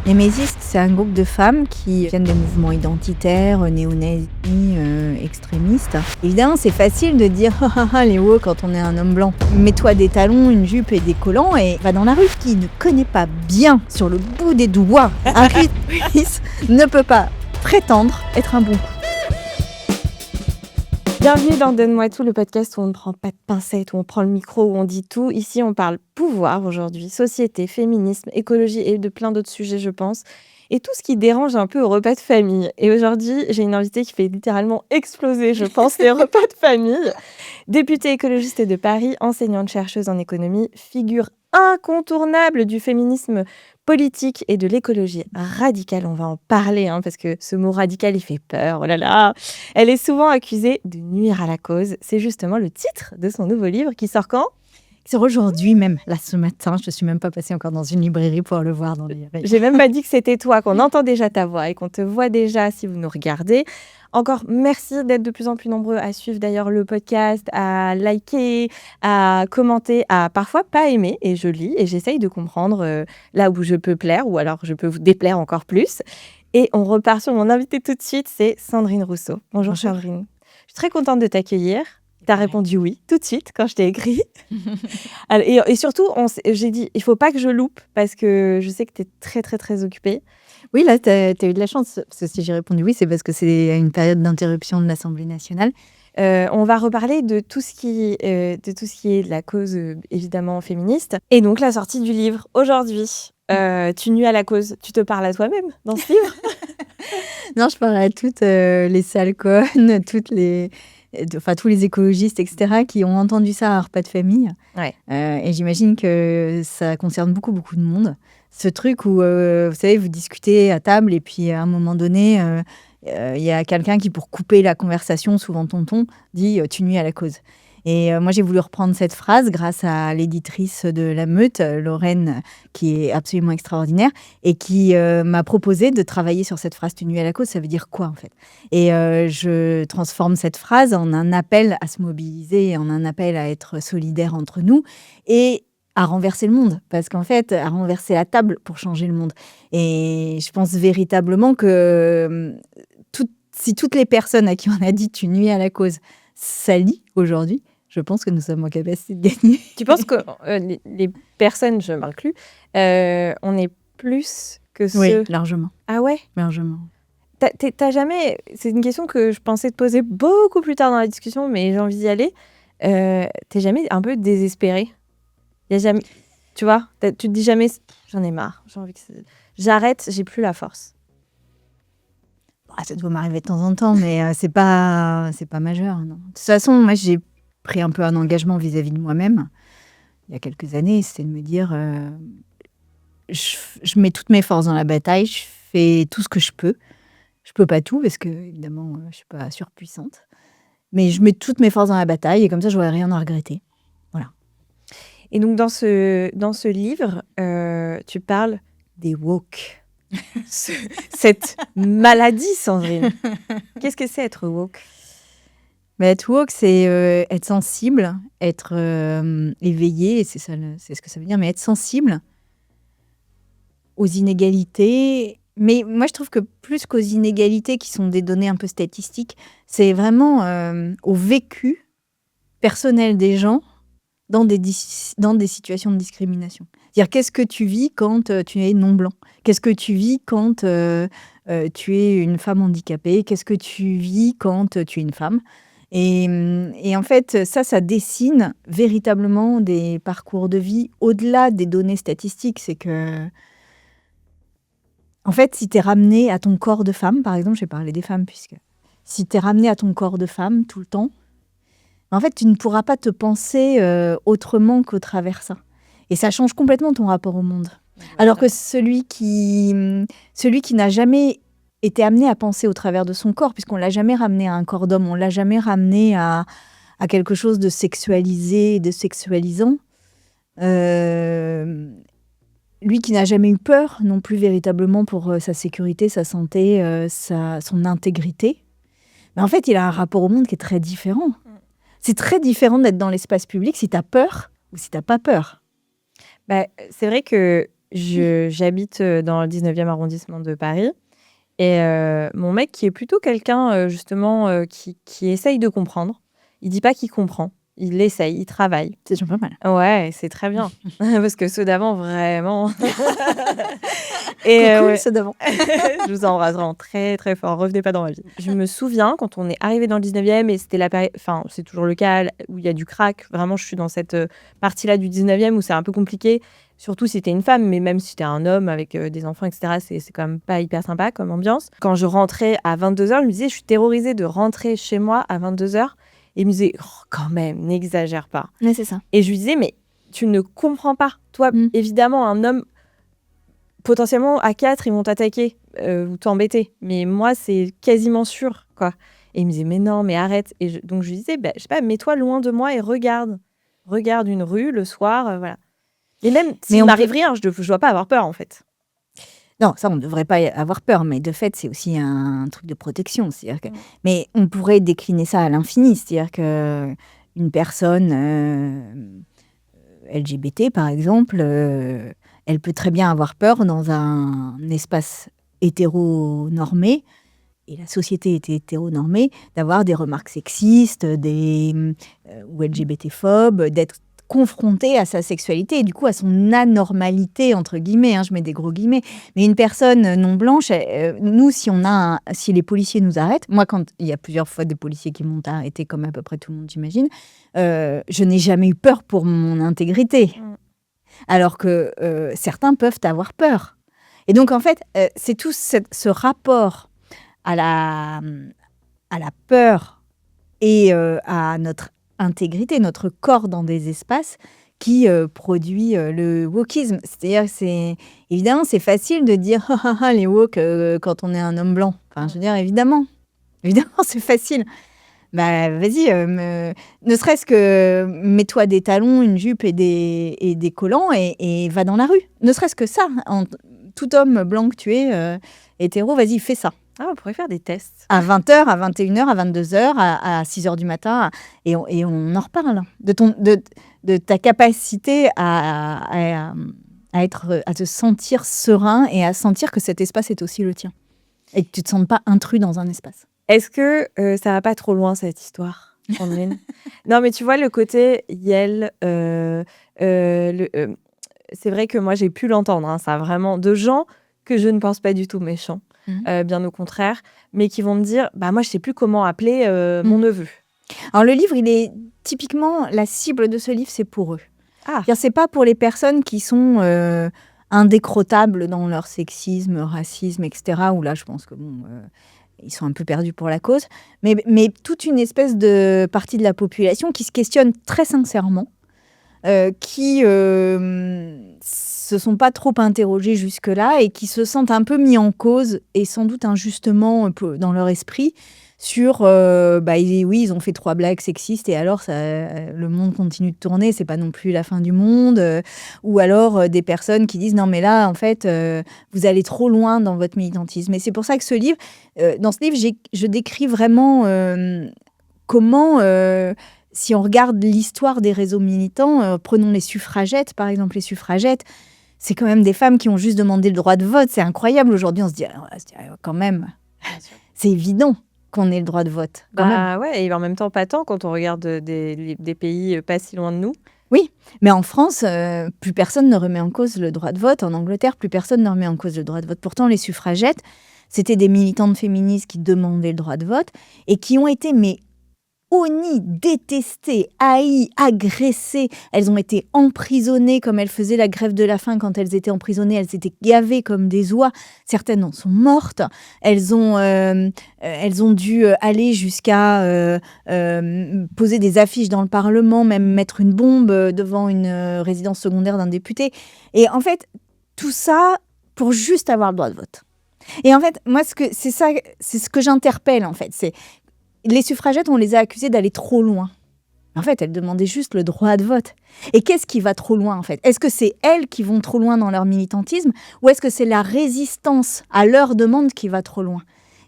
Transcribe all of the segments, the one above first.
Némésis, c'est un groupe de femmes qui viennent des mouvements identitaires, néo-nazis, extrémistes. Évidemment, c'est facile de dire les woke quand on est un homme blanc. Mets-toi des talons, une jupe et des collants et va dans la rue. Qui ne connaît pas bien sur le bout des doigts Harriet Tubman ne peut pas prétendre être un bon coup. Bienvenue dans Donne-moi tout, le podcast où on ne prend pas de pincettes, où on prend le micro, où on dit tout. Ici, on parle pouvoir aujourd'hui, société, féminisme, écologie et de plein d'autres sujets, je pense. Et tout ce qui dérange un peu au repas de famille. Et aujourd'hui, j'ai une invitée qui fait littéralement exploser, je pense, les repas de famille. Députée écologiste de Paris, enseignante-chercheuse en économie, figure incontournable du féminisme politique et de l'écologie radicale. On va en parler, parce que ce mot radical, il fait peur. Oh là là. Elle est souvent accusée de nuire à la cause. C'est justement le titre de son nouveau livre qui sort quand ? C'est aujourd'hui même, là ce matin, je ne suis même pas passée encore dans une librairie pour le voir dans les rayons. J'ai même pas dit que c'était toi, qu'on entend déjà ta voix et qu'on te voit déjà si vous nous regardez. Encore merci d'être de plus en plus nombreux à suivre d'ailleurs le podcast, à liker, à commenter, à parfois pas aimer. Et je lis et j'essaye de comprendre là où je peux plaire ou alors je peux vous déplaire encore plus. Et on repart sur mon invité tout de suite, c'est Sandrine Rousseau. Bonjour. Sandrine. Je suis très contente de t'accueillir. Tu as répondu oui tout de suite quand je t'ai écrit. Et surtout, j'ai dit, il ne faut pas que je loupe parce que je sais que tu es très, très, très occupée. Oui, là, tu as eu de la chance. Parce que si j'ai répondu oui, c'est parce que c'est une période d'interruption de l'Assemblée nationale. On va reparler de tout ce qui est de la cause, évidemment, féministe. Et donc, la sortie du livre aujourd'hui. Tu nuis à la cause. Tu te parles à toi-même dans ce livre ? Non, je parle à toutes les sales connes, tous les écologistes, etc., qui ont entendu ça à un repas de famille. Ouais. Et j'imagine que ça concerne beaucoup, beaucoup de monde. Ce truc où, vous savez, vous discutez à table et puis à un moment donné, il y a quelqu'un qui, pour couper la conversation, souvent tonton, dit « tu nuis à la cause ». Et moi, j'ai voulu reprendre cette phrase grâce à l'éditrice de La Meute, Lorraine, qui est absolument extraordinaire, et qui m'a proposé de travailler sur cette phrase « tu nuis à la cause ». Ça veut dire quoi, en fait ? Et je transforme cette phrase en un appel à se mobiliser, en un appel à être solidaire entre nous et à renverser le monde. Parce qu'en fait, à renverser la table pour changer le monde. Et je pense véritablement que si toutes les personnes à qui on a dit « tu nuis à la cause » s'allient aujourd'hui, je pense que nous sommes en capacité de gagner. Tu penses que les personnes, je m'inclus, on est plus que ceux... Oui, largement. Ah ouais ? Largement. T'as jamais... C'est une question que je pensais te poser beaucoup plus tard dans la discussion, mais j'ai envie d'y aller. T'es jamais un peu désespérée ? Y a jamais... Tu vois, tu te dis jamais, j'en ai marre, j'ai envie que j'arrête, j'ai plus la force. Ça doit m'arriver de temps en temps, mais c'est pas majeur. Non. De toute façon, moi, j'ai pris un peu un engagement vis-à-vis de moi-même. Il y a quelques années, c'était de me dire, je mets toutes mes forces dans la bataille, je fais tout ce que je peux. Je peux pas tout, parce que, évidemment, je suis pas surpuissante. Mais je mets toutes mes forces dans la bataille, et comme ça, j'aurai rien à regretter. Voilà. Et donc, dans ce livre, tu parles des woke. Cette maladie, Sandrine. Qu'est-ce que c'est être woke ? Être woke, c'est être sensible, être éveillé, c'est ce que ça veut dire, mais être sensible aux inégalités. Mais moi, je trouve que plus qu'aux inégalités, qui sont des données un peu statistiques, c'est vraiment au vécu personnel des gens dans des situations de discrimination. C'est-à-dire, qu'est-ce que tu vis quand tu es non-blanc ? Qu'est-ce que tu vis quand tu es une femme handicapée ? Qu'est-ce que tu vis quand tu es une femme ? Et en fait, ça dessine véritablement des parcours de vie au-delà des données statistiques. C'est que, en fait, si tu es ramené à ton corps de femme, par exemple, je vais parler des femmes, puisque si tu es ramené à ton corps de femme tout le temps, en fait, tu ne pourras pas te penser autrement qu'au travers ça. Et ça change complètement ton rapport au monde. Alors que celui qui n'a jamais été amené à penser au travers de son corps, puisqu'on ne l'a jamais ramené à un corps d'homme, on ne l'a jamais ramené à quelque chose de sexualisé, de sexualisant, lui qui n'a jamais eu peur non plus véritablement pour sa sécurité, sa santé, son intégrité, mais en fait, il a un rapport au monde qui est très différent. C'est très différent d'être dans l'espace public si tu as peur ou si tu n'as pas peur. C'est vrai que J'habite dans le 19e arrondissement de Paris. Et mon mec, qui est plutôt quelqu'un, justement, qui essaye de comprendre. Il dit pas qu'il comprend. Il essaye, il travaille. C'est déjà pas mal. Ouais, c'est très bien. Parce que ceux d'avant, vraiment. Coucou, Ouais, ceux d'avant. je vous embrasse vraiment très, très fort. Revenez pas dans ma vie. Je me souviens, quand on est arrivé dans le 19e, et c'était la période, enfin, c'est toujours le cas, où il y a du crack. Vraiment, je suis dans cette partie-là du 19e où c'est un peu compliqué. Surtout si t'es une femme, mais même si t'es un homme avec des enfants, etc., c'est quand même pas hyper sympa comme ambiance. Quand je rentrais à 22h, je me disais, je suis terrorisée de rentrer chez moi à 22h. Et il me disait, oh, quand même, n'exagère pas. Ouais, c'est ça. Et je lui disais, mais tu ne comprends pas. Toi, évidemment, un homme, potentiellement à 4, ils vont t'attaquer ou t'embêter. Mais moi, c'est quasiment sûr, quoi. Et il me disait, mais non, mais arrête. Et donc je lui disais, je sais pas, mets-toi loin de moi et regarde. Regarde une rue le soir, voilà. Et même s'il m'arrive rien, je dois pas avoir peur, en fait. Non, ça, on ne devrait pas avoir peur, mais de fait, c'est aussi un truc de protection. C'est-à-dire que... Mais on pourrait décliner ça à l'infini. C'est-à-dire qu'une personne LGBT, par exemple, elle peut très bien avoir peur dans un espace hétéronormé, et la société était hétéronormée, d'avoir des remarques sexistes ou LGBT-phobes, d'être confrontée à sa sexualité et du coup à son anormalité, entre guillemets, je mets des gros guillemets. Mais une personne non blanche, nous, si les policiers nous arrêtent, moi, quand il y a plusieurs fois des policiers qui m'ont arrêté, comme à peu près tout le monde, j'imagine, je n'ai jamais eu peur pour mon intégrité. Alors que certains peuvent avoir peur. Et donc, en fait, c'est tout ce rapport à la peur et à notre intégrité, notre corps dans des espaces qui produit le wokisme. C'est-à-dire, évidemment, c'est facile de dire les woke quand on est un homme blanc. Enfin, je veux dire, évidemment, c'est facile. Bah, vas-y, ne serait-ce que mets-toi des talons, une jupe et des collants et va dans la rue. Ne serait-ce que ça. Tout homme blanc que tu es, hétéro, vas-y, fais ça. Ah, on pourrait faire des tests. À 20h, à 21h, à 22h, à 6h du matin. Et on en reparle. De ta capacité à te sentir serein et à sentir que cet espace est aussi le tien. Et que tu ne te sens pas intrus dans un espace. Est-ce que ça va pas trop loin, cette histoire, Sandrine? Non, mais tu vois, le côté Yel, c'est vrai que moi, j'ai pu l'entendre, ça vraiment, de gens que je ne pense pas du tout méchants, bien au contraire, mais qui vont me dire, moi, je sais plus comment appeler mon neveu. Alors, le livre, il est typiquement, la cible de ce livre, c'est pour eux. C'est pas pour les personnes qui sont indécrottables dans leur sexisme, racisme, etc., où là, je pense que ils sont un peu perdus pour la cause, mais toute une espèce de partie de la population qui se questionne très sincèrement, qui se sont pas trop interrogés jusque-là et qui se sentent un peu mis en cause et sans doute injustement dans leur esprit sur oui, ils ont fait 3 blagues sexistes et alors le monde continue de tourner, c'est pas non plus la fin du monde, ou alors des personnes qui disent non mais là en fait vous allez trop loin dans votre militantisme. Et c'est pour ça que ce livre, dans ce livre je décris vraiment comment si on regarde l'histoire des réseaux militants, prenons les suffragettes par exemple. Les suffragettes, c'est quand même des femmes qui ont juste demandé le droit de vote. C'est incroyable aujourd'hui, on se dit quand même c'est évident qu'on ait le droit de vote. Ouais, et en même temps pas tant quand on regarde des pays pas si loin de nous. Oui, mais en France, plus personne ne remet en cause le droit de vote. En Angleterre, plus personne ne remet en cause le droit de vote. Pourtant, les suffragettes, c'était des militantes féministes qui demandaient le droit de vote et qui ont été honnies, détestées, haïes, agressées. Elles ont été emprisonnées comme elles faisaient la grève de la faim. Quand elles étaient emprisonnées, elles étaient gavées comme des oies. Certaines en sont mortes. Elles ont dû aller jusqu'à poser des affiches dans le Parlement, même mettre une bombe devant une résidence secondaire d'un député. Et en fait, tout ça pour juste avoir le droit de vote. Et en fait, moi, c'est ce que j'interpelle, en fait. Les suffragettes, on les a accusées d'aller trop loin. En fait, elles demandaient juste le droit de vote. Et qu'est-ce qui va trop loin, en fait? Est-ce que c'est elles qui vont trop loin dans leur militantisme ou est-ce que c'est la résistance à leur demande qui va trop loin?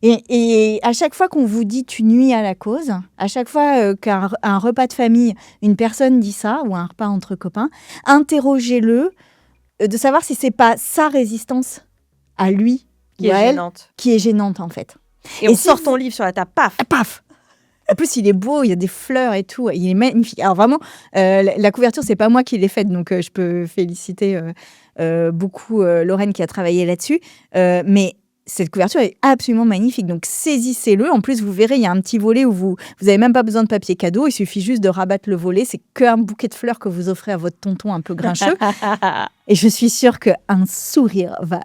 Et à chaque fois qu'on vous dit « tu nuis à la cause », à chaque fois qu'un repas de famille, une personne dit ça, ou un repas entre copains, interrogez-le de savoir si c'est pas sa résistance à lui Qui ou à est elle gênante. qui est gênante, en fait. Et on si sort vous- ton livre sur la table, paf. Ah, paf. En plus, il est beau, il y a des fleurs et tout. Il est magnifique. Alors vraiment, la couverture, c'est pas moi qui l'ai faite, donc je peux féliciter beaucoup Lorraine qui a travaillé là-dessus. Mais cette couverture est absolument magnifique. Donc saisissez-le. En plus, vous verrez, il y a un petit volet où vous avez même pas besoin de papier cadeau. Il suffit juste de rabattre le volet. C'est qu'un bouquet de fleurs que vous offrez à votre tonton un peu grincheux. Et je suis sûre qu'un sourire va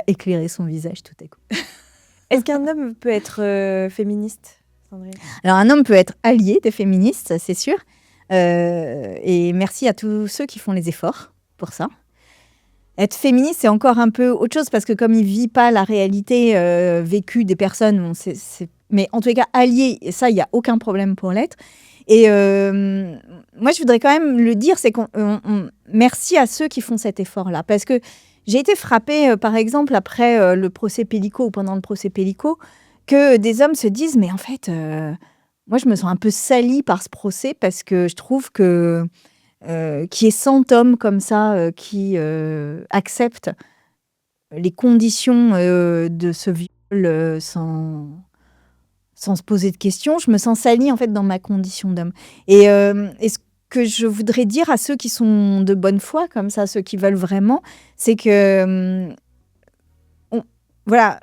éclairer son visage tout à coup. Est-ce qu'un homme peut être féministe, Sandrine? Alors, un homme peut être allié des féministes, ça, c'est sûr. Et merci à tous ceux qui font les efforts pour ça. Être féministe, c'est encore un peu autre chose parce que comme il ne vit pas la réalité vécue des personnes, mais en tous les cas, allié, et ça, il n'y a aucun problème pour l'être. Et moi, je voudrais quand même le dire, c'est merci à ceux qui font cet effort-là. Parce que j'ai été frappée, par exemple, après le procès Pellico ou pendant le procès Pellico, que des hommes se disent, mais en fait, moi, je me sens un peu salie par ce procès parce que je trouve que qu'il y ait 100 hommes comme ça qui acceptent les conditions de ce viol sans se poser de questions, je me sens salie en fait dans ma condition d'homme. Et ce que je voudrais dire à ceux qui sont de bonne foi comme ça, ceux qui veulent vraiment, c'est que voilà,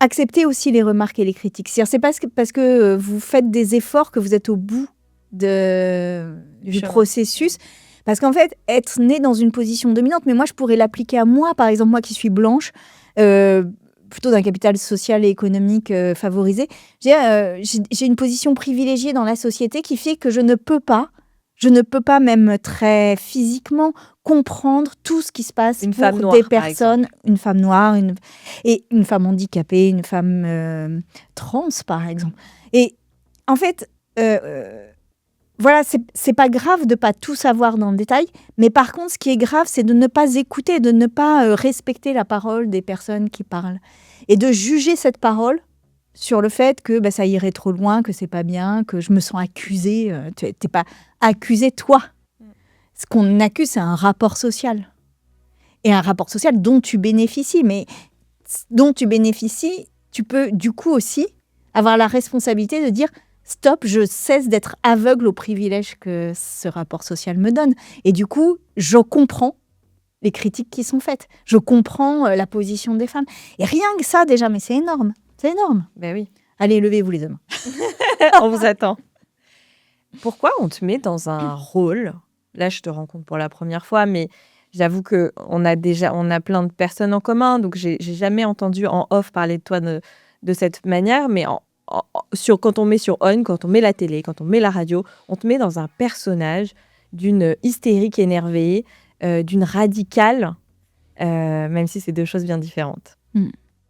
acceptez aussi les remarques et les critiques. C'est pas parce que vous faites des efforts que vous êtes au bout du processus. Parce qu'en fait, être né dans une position dominante, mais moi, je pourrais l'appliquer à moi, par exemple, moi qui suis blanche, plutôt d'un capital social et économique favorisé. J'ai une position privilégiée dans la société qui fait que je ne peux pas même très physiquement comprendre tout ce qui se passe pour noire, des personnes, une femme noire, et une femme handicapée, une femme trans, par exemple. Et en fait, voilà, c'est pas grave de pas tout savoir dans le détail, mais par contre, ce qui est grave, c'est de ne pas écouter, de ne pas respecter la parole des personnes qui parlent et de juger cette parole sur le fait que ça irait trop loin, que c'est pas bien, que je me sens accusée. T'es pas accusée, toi. Ce qu'on accuse, c'est un rapport social. Et un rapport social dont tu bénéficies. Mais dont tu bénéficies, tu peux du coup aussi avoir la responsabilité de dire « Stop, je cesse d'être aveugle aux privilèges que ce rapport social me donne. » Et du coup, je comprends les critiques qui sont faites. Je comprends la position des femmes. Et rien que ça, déjà, mais c'est énorme. C'est énorme. Ben oui. Allez, levez-vous les hommes. On vous attend. Pourquoi on te met dans un rôle? Là, je te rencontre pour la première fois, mais j'avoue qu'on a plein de personnes en commun, donc j'ai jamais entendu en off parler de toi de cette manière, mais quand on met sur on, quand on met la télé, quand on met la radio, on te met dans un personnage d'une hystérique énervée, d'une radicale, même si c'est deux choses bien différentes.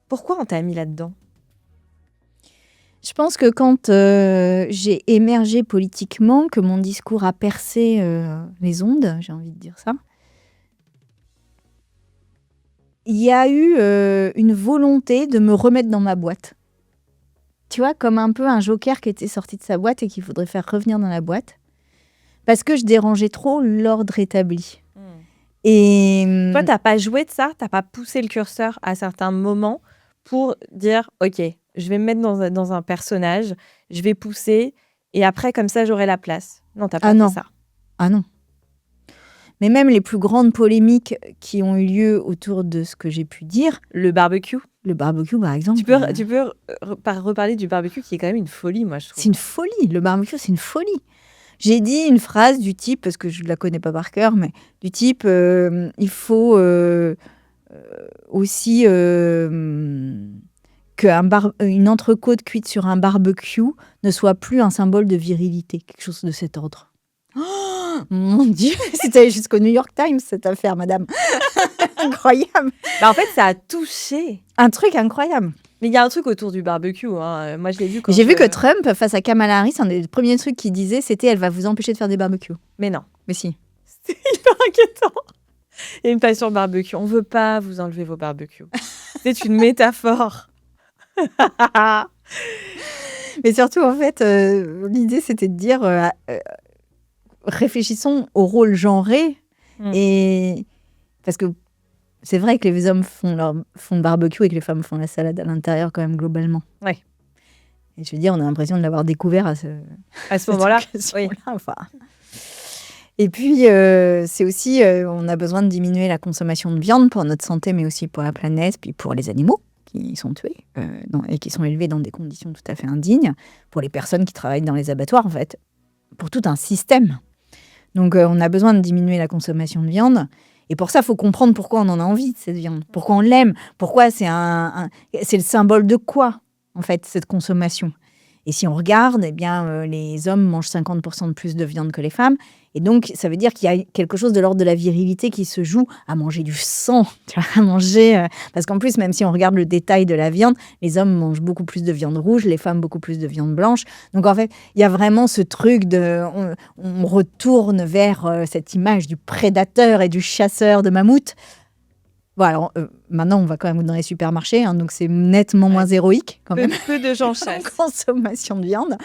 Pourquoi on t'a mis là-dedans? Je pense que quand j'ai émergé politiquement, que mon discours a percé les ondes, j'ai envie de dire ça, il y a eu une volonté de me remettre dans ma boîte. Tu vois, comme un peu un joker qui était sorti de sa boîte et qu'il faudrait faire revenir dans la boîte. Parce que je dérangeais trop l'ordre établi. Et toi, t'as pas joué de ça? T'as pas poussé le curseur à certains moments pour dire « Ok, je vais me mettre dans un personnage, je vais pousser, et après, comme ça, j'aurai la place. » Non, t'as pas fait ça. Ah non. Mais même les plus grandes polémiques qui ont eu lieu autour de ce que j'ai pu dire... Le barbecue, par exemple. Tu peux reparler du barbecue qui est quand même une folie, moi, je trouve. C'est une folie. Le barbecue, c'est une folie. J'ai dit une phrase du type, parce que je ne la connais pas par cœur, mais du type, il faut aussi qu'une entrecôte cuite sur un barbecue ne soit plus un symbole de virilité, quelque chose de cet ordre. Oh, mon Dieu, c'était jusqu'au New York Times, cette affaire, madame. Incroyable. En fait, ça a touché. Un truc incroyable. Mais il y a un truc autour du barbecue. Hein. Moi, je l'ai vu quand J'ai vu que Trump, face à Kamala Harris, un des premiers trucs qu'il disait, c'était « Elle va vous empêcher de faire des barbecues ». Mais non. Mais si. C'est hyper inquiétant. Il y a une passion barbecue. On ne veut pas vous enlever vos barbecues. C'est une métaphore. Mais surtout, en fait, l'idée, c'était de dire réfléchissons au rôle genré. Et parce que c'est vrai que les hommes font le barbecue et que les femmes font la salade à l'intérieur quand même globalement. Ouais. Et je veux dire, on a l'impression de l'avoir découvert à ce moment-là. Oui. Enfin. Et puis, c'est aussi, on a besoin de diminuer la consommation de viande pour notre santé, mais aussi pour la planète, puis pour les animaux qui sont tués et qui sont élevés dans des conditions tout à fait indignes, pour les personnes qui travaillent dans les abattoirs, en fait, pour tout un système. Donc, on a besoin de diminuer la consommation de viande. Et pour ça, il faut comprendre pourquoi on en a envie de cette viande, pourquoi on l'aime, pourquoi c'est le symbole de quoi, en fait, cette consommation. Et si on regarde, eh bien, les hommes mangent 50% de plus de viande que les femmes. Et donc, ça veut dire qu'il y a quelque chose de l'ordre de la virilité qui se joue à manger du sang, à manger... parce qu'en plus, même si on regarde le détail de la viande, les hommes mangent beaucoup plus de viande rouge, les femmes beaucoup plus de viande blanche. Donc, en fait, il y a vraiment ce truc de... On retourne vers cette image du prédateur et du chasseur de mammouth. Bon, alors, maintenant, on va quand même dans les supermarchés, donc c'est nettement moins héroïque, quand même. Peu de gens chassent. Consommation de viande.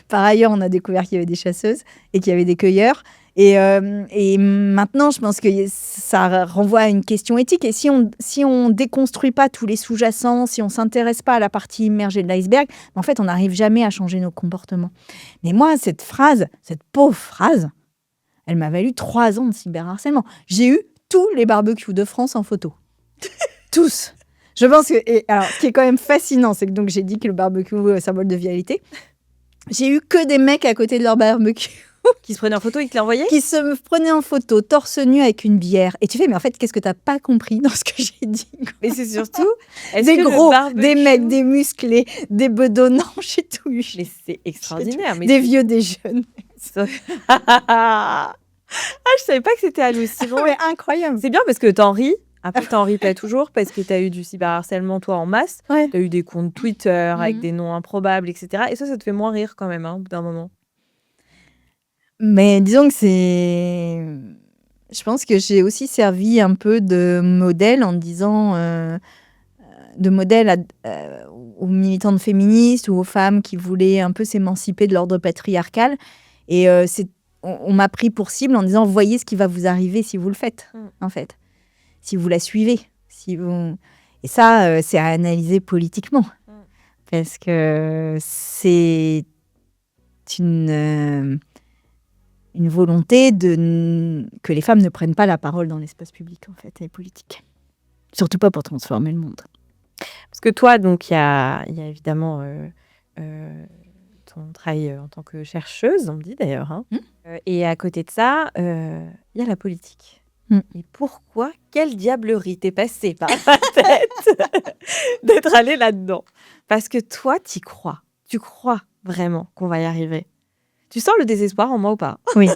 Par ailleurs, on a découvert qu'il y avait des chasseuses et qu'il y avait des cueilleurs. Et maintenant, je pense que ça renvoie à une question éthique. Et si on déconstruit pas tous les sous-jacents, si on s'intéresse pas à la partie immergée de l'iceberg, en fait, on n'arrive jamais à changer nos comportements. Mais moi, cette pauvre phrase, elle m'a valu 3 ans de cyberharcèlement. J'ai eu tous les barbecues de France en photo. Tous. Je pense que... alors, ce qui est quand même fascinant, c'est que donc, j'ai dit que le barbecue est symbole de viralité. J'ai eu que des mecs à côté de leur barbecue. Qui se prenaient en photo et qui l'envoyaient ? Qui se prenaient en photo, torse nu avec une bière. Et tu fais, mais en fait, qu'est-ce que t'as pas compris dans ce que j'ai dit, quoi ? Mais c'est surtout... Des gros, des mecs, des musclés, des bedonnants, j'ai tout eu. Mais c'est extraordinaire. Mais des vieux, des jeunes. Je savais pas que c'était hallucinant. Mais incroyable. C'est bien parce que t'en ris. Après, t'en ris pas toujours parce que t'as eu du cyberharcèlement, toi, en masse. Ouais. T'as eu des comptes Twitter avec des noms improbables, etc. Et ça te fait moins rire quand même, au bout d'un moment. Mais disons que c'est... Je pense que j'ai aussi servi un peu de modèle en disant... de modèle aux militantes féministes ou aux femmes qui voulaient un peu s'émanciper de l'ordre patriarcal. Et on m'a pris pour cible en disant, voyez ce qui va vous arriver si vous le faites, en fait. Si vous la suivez. Et ça, c'est à analyser politiquement. Parce que c'est une volonté que les femmes ne prennent pas la parole dans l'espace public, en fait, et politique. Surtout pas pour transformer le monde. Parce que toi, donc, il y a évidemment ton travail en tant que chercheuse, on me dit d'ailleurs. Hein. Et à côté de ça, il y a la politique. Et pourquoi, quelle diablerie t'es passée par la tête d'être allée là-dedans ? Parce que toi, t'y crois. Tu crois vraiment qu'on va y arriver. Tu sens le désespoir en moi ou pas ? Oui.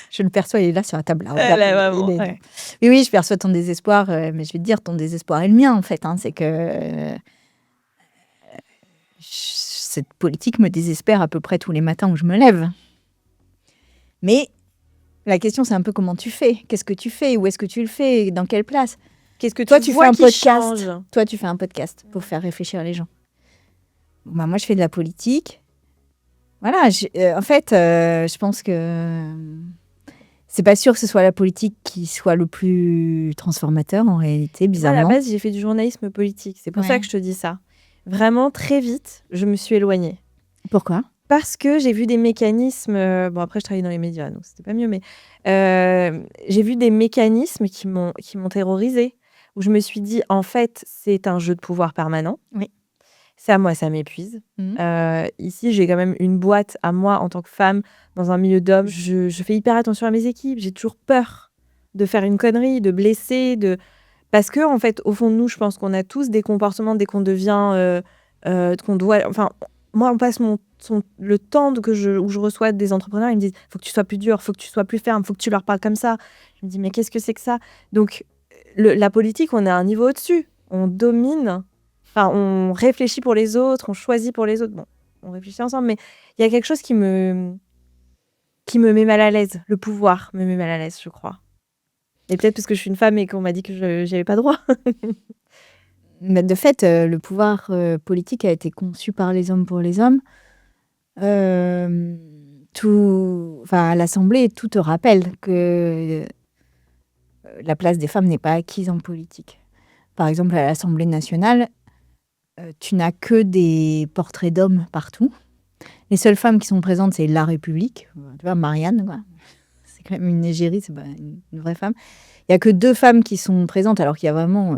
Je le perçois, il est là sur la table. Là, oui, je perçois ton désespoir, mais je vais te dire, ton désespoir est le mien, en fait. C'est que cette politique me désespère à peu près tous les matins où je me lève. Mais la question, c'est un peu comment tu fais. Qu'est-ce que tu fais ? Où est-ce que tu le fais ? Dans quelle place ? Qu'est-ce que toi, tu fais un podcast. Change ? Toi, tu fais un podcast pour faire réfléchir les gens. Moi, je fais de la politique. Voilà, en fait, je pense que c'est pas sûr que ce soit la politique qui soit le plus transformateur, en réalité, bizarrement. Moi, à la base, j'ai fait du journalisme politique. C'est pour ça que je te dis ça. Vraiment, très vite, je me suis éloignée. Pourquoi ? Parce que j'ai vu des mécanismes... bon, après, je travaillais dans les médias, donc c'était pas mieux, mais j'ai vu des mécanismes qui m'ont terrorisée, où je me suis dit, en fait, c'est un jeu de pouvoir permanent. Oui. Ça, moi, ça m'épuise. Ici, j'ai quand même une boîte à moi en tant que femme dans un milieu d'hommes. Je fais hyper attention à mes équipes. J'ai toujours peur de faire une connerie, de blesser, parce que en fait, au fond de nous, je pense qu'on a tous des comportements dès qu'on devient, qu'on doit. Enfin, moi, on passe le temps où je reçois des entrepreneurs, ils me disent, faut que tu sois plus dur, faut que tu sois plus ferme, faut que tu leur parles comme ça. Je me dis, mais qu'est-ce que c'est que ça ? Donc, la politique, on est à un niveau au-dessus. On domine. Enfin, on réfléchit pour les autres, on choisit pour les autres. Bon, on réfléchit ensemble, mais il y a quelque chose qui me met mal à l'aise. Le pouvoir me met mal à l'aise, je crois. Et peut-être parce que je suis une femme et qu'on m'a dit que je n'avais pas droit. Mais de fait, le pouvoir politique a été conçu par les hommes pour les hommes. À l'Assemblée, tout te rappelle que la place des femmes n'est pas acquise en politique. Par exemple, à l'Assemblée nationale, tu n'as que des portraits d'hommes partout. Les seules femmes qui sont présentes, c'est La République. Tu vois, Marianne, quoi. C'est quand même une égérie, c'est pas une vraie femme. Il n'y a que 2 femmes qui sont présentes, alors qu'il y a vraiment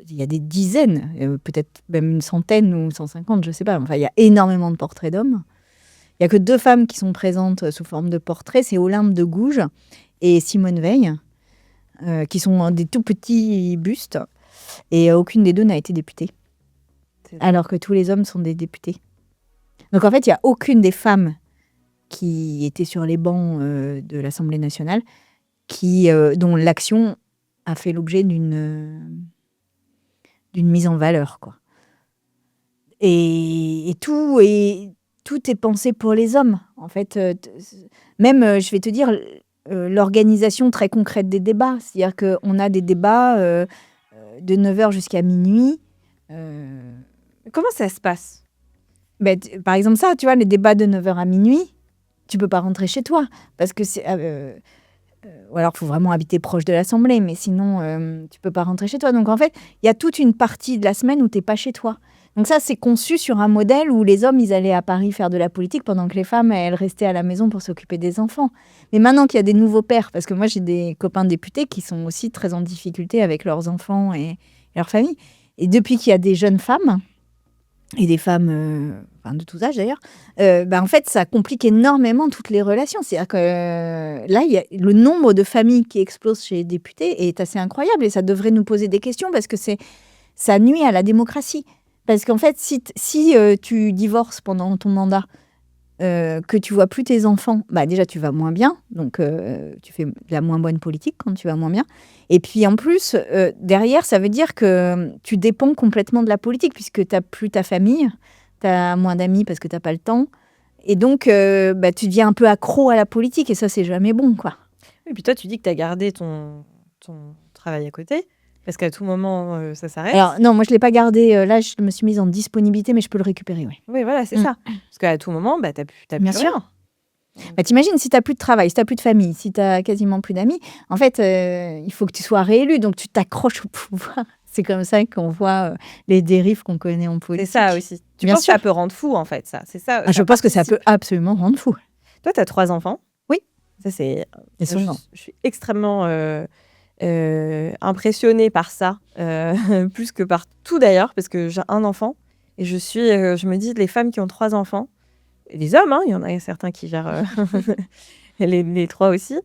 il y a des dizaines, peut-être même une centaine ou 150, je ne sais pas. Enfin, il y a énormément de portraits d'hommes. Il n'y a que 2 femmes qui sont présentes sous forme de portraits, c'est Olympe de Gouges et Simone Veil, qui sont des tout petits bustes. Et aucune des 2 n'a été députée, alors que tous les hommes sont des députés. Donc en fait, il n'y a aucune des femmes qui étaient sur les bancs de l'Assemblée nationale dont l'action a fait l'objet d'une mise en valeur, quoi. Et tout est pensé pour les hommes, en fait. Même, je vais te dire, l'organisation très concrète des débats. C'est-à-dire qu'on a des débats de 9h jusqu'à minuit. Comment ça se passe? Par exemple, ça, tu vois, les débats de 9h à minuit, tu peux pas rentrer chez toi. Parce que ou alors, il faut vraiment habiter proche de l'Assemblée, mais sinon, tu peux pas rentrer chez toi. Donc, en fait, il y a toute une partie de la semaine où tu n'es pas chez toi. Donc ça, c'est conçu sur un modèle où les hommes, ils allaient à Paris faire de la politique pendant que les femmes, elles restaient à la maison pour s'occuper des enfants. Mais maintenant qu'il y a des nouveaux pères, parce que moi, j'ai des copains députés qui sont aussi très en difficulté avec leurs enfants et leur famille. Et depuis qu'il y a des jeunes femmes, et des femmes de tous âges d'ailleurs, en fait, ça complique énormément toutes les relations. C'est-à-dire que là, le nombre de familles qui explosent chez les députés est assez incroyable et ça devrait nous poser des questions parce que ça nuit à la démocratie. Parce qu'en fait, si tu divorces pendant ton mandat, que tu vois plus tes enfants, déjà tu vas moins bien, donc tu fais de la moins bonne politique quand tu vas moins bien. Et puis en plus, derrière, ça veut dire que tu dépends complètement de la politique, puisque tu n'as plus ta famille, tu as moins d'amis parce que tu n'as pas le temps. Et donc, tu deviens un peu accro à la politique, et ça, c'est jamais bon, quoi. Et puis toi, tu dis que tu as gardé ton travail à côté, parce qu'à tout moment, ça s'arrête. Alors non, moi je ne l'ai pas gardé. Là, je me suis mise en disponibilité, mais je peux le récupérer, oui. Oui, voilà, c'est ça. Parce qu'à tout moment, tu n'as plus Bien rien. sûr. T'imagines, si tu n'as plus de travail, si tu n'as plus de famille, si tu n'as quasiment plus d'amis, en fait, il faut que tu sois réélu, donc tu t'accroches au pouvoir. C'est comme ça qu'on voit les dérives qu'on connaît en politique. C'est ça aussi. Tu penses que ça peut rendre fou, en fait, ça. C'est ça. Je pense que ça peut absolument rendre fou. Toi, tu as 3 enfants. Oui. Ça, c'est... Ils sont grands. Je suis extrêmement impressionnée par ça, plus que par tout d'ailleurs, parce que j'ai un enfant. Et je me dis, les femmes qui ont 3 enfants, et les hommes, il y en a certains qui gèrent les 3 aussi.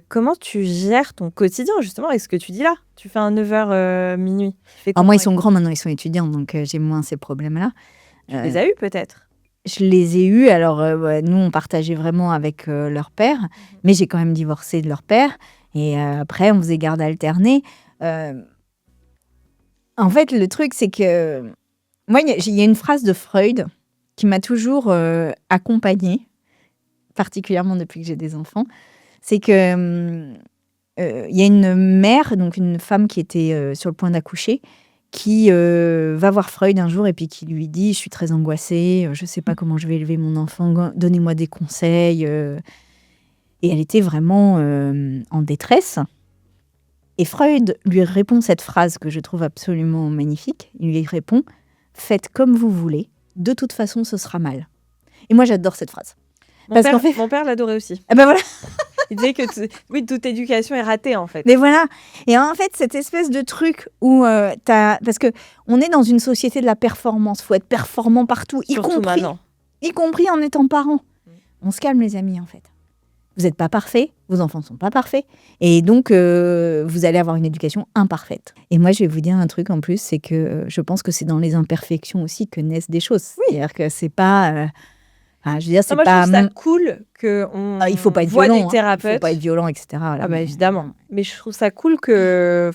Comment tu gères ton quotidien, justement, avec ce que tu dis là? Tu fais un 9h minuit. Alors moi, ils sont grands maintenant, ils sont étudiants, donc j'ai moins ces problèmes-là. Tu les as eus peut-être? Je les ai eus. Alors, nous, on partageait vraiment avec leur père, mais j'ai quand même divorcé de leur père. Et après, on faisait garde alternée. En fait, le truc, c'est que... Moi, il y a une phrase de Freud qui m'a toujours accompagnée, particulièrement depuis que j'ai des enfants. C'est que il y a une mère, donc une femme qui était sur le point d'accoucher, qui va voir Freud un jour et puis qui lui dit « Je suis très angoissée, je ne sais pas comment je vais élever mon enfant, donnez-moi des conseils. » Et elle était vraiment en détresse. Et Freud lui répond cette phrase que je trouve absolument magnifique. Il lui répond « Faites comme vous voulez, de toute façon ce sera mal. » Et moi j'adore cette phrase. Mon père l'adorait aussi. Ah ben voilà. Il disait que toute éducation est ratée en fait. Mais voilà. Et en fait, cette espèce de truc où parce que on est dans une société de la performance. Faut être performant partout, Surtout maintenant. Y compris en étant parent. On se calme les amis en fait. Vous n'êtes pas parfaits, vos enfants ne sont pas parfaits. Et donc, vous allez avoir une éducation imparfaite. Et moi, je vais vous dire un truc en plus, c'est que je pense que c'est dans les imperfections aussi que naissent des choses. Oui. C'est-à-dire que c'est pas... je veux dire, c'est moi, pas... je trouve ça cool qu'on il faut pas être voit violent, des thérapeutes. Il faut pas être violent, etc. Voilà. Ah bah évidemment. Mais je trouve ça cool que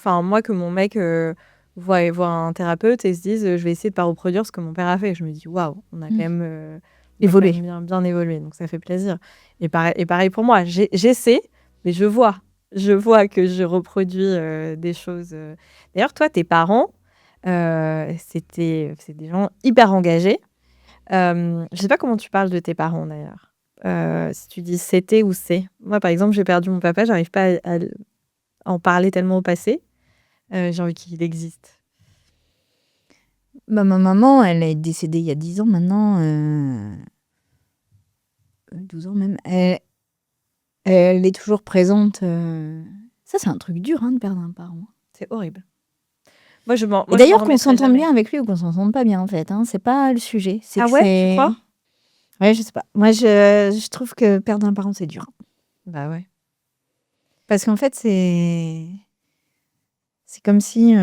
mon mec voit un thérapeute et se dise je vais essayer de pas reproduire ce que mon père a fait. Je me dis waouh, on a quand même évolué. Bien évolué, donc ça fait plaisir. Et pareil pour moi, j'essaie, mais je vois que je reproduis des choses. D'ailleurs, toi, tes parents, c'est des gens hyper engagés. Je sais pas comment tu parles de tes parents d'ailleurs. Si tu dis c'était ou c'est. Moi, par exemple, j'ai perdu mon papa, j'arrive pas à en parler tellement au passé. J'ai envie qu'il existe. Bah, ma maman, elle est décédée il y a 10 ans maintenant, 12 ans même. Elle est toujours présente. Ça, c'est un truc dur, hein, de perdre un parent. C'est horrible. Moi, je Et m'en d'ailleurs, qu'on remettrai s'entende jamais. bien avec lui ou qu'on s'entende pas bien, en fait, hein, c'est pas le sujet. C'est Ah que ouais, tu c'est... crois? Ouais, je sais pas. Moi, je trouve que perdre un parent, c'est dur. Bah ouais. Parce qu'en fait, c'est comme si il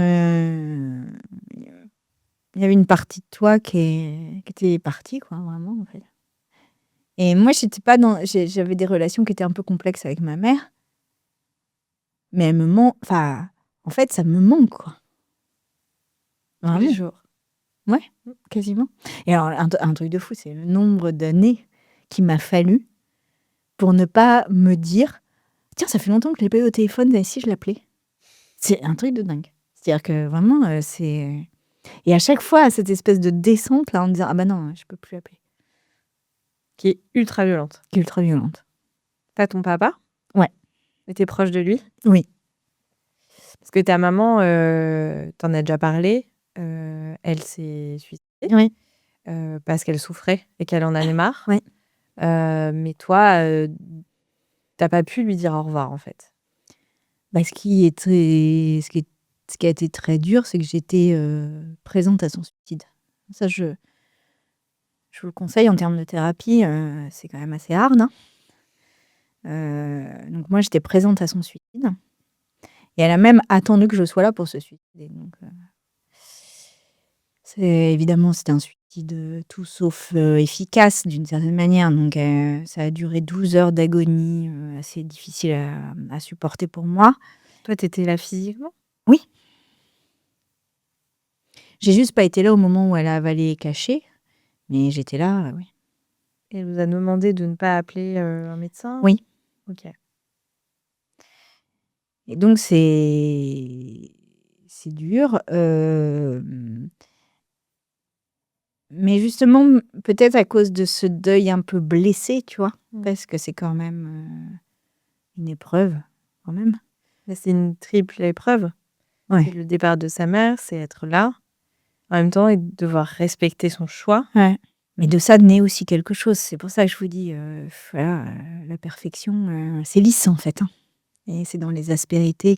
y avait une partie de toi qui était partie, quoi, vraiment, en fait. Et moi, j'étais pas dans... J'avais des relations qui étaient un peu complexes avec ma mère, mais elle me manque... Enfin, en fait, ça me manque, quoi. Tous les Vraiment. jours. Ouais, quasiment. Et alors, un truc de fou, c'est le nombre d'années qu'il m'a fallu pour ne pas me dire tiens, ça fait longtemps que je l'ai pas eu au téléphone, et si je l'appelais. C'est un truc de dingue. C'est-à-dire que vraiment, c'est. Et à chaque fois, cette espèce de descente, là, en me disant ah bah non, je peux plus appeler. Qui est ultra violente. Qui est ultra violente. T'as ton papa? Ouais. Et t'es proche de lui? Oui. Parce que ta maman, t'en as déjà parlé, elle s'est suicidée Oui. parce qu'elle souffrait et qu'elle en avait marre. Ouais. Mais toi, t'as pas pu lui dire au revoir, en fait. Bah, ce qui a été très dur, c'est que j'étais présente à son suicide. Ça, je vous le conseille en termes de thérapie, c'est quand même assez hard, hein. Donc moi, j'étais présente à son suicide. Et elle a même attendu que je sois là pour se suicider. Donc, évidemment, c'était un suicide tout sauf efficace d'une certaine manière. Donc, ça a duré 12 heures d'agonie assez difficile à supporter pour moi. Toi, t'étais là physiquement? Oui. J'ai juste pas été là au moment où elle a avalé et caché. Mais j'étais là, oui. Et elle vous a demandé de ne pas appeler un médecin? Oui. Ok. Et donc, c'est dur. Mais justement, peut-être à cause de ce deuil un peu blessé, tu vois, parce que c'est quand même une épreuve, quand même. Là, c'est une triple épreuve. Ouais. C'est le départ de sa mère, c'est être là, en même temps, et devoir respecter son choix. Ouais. Mais de ça naît aussi quelque chose. C'est pour ça que je vous dis, voilà, la perfection, c'est lisse en fait, hein. Et c'est dans les aspérités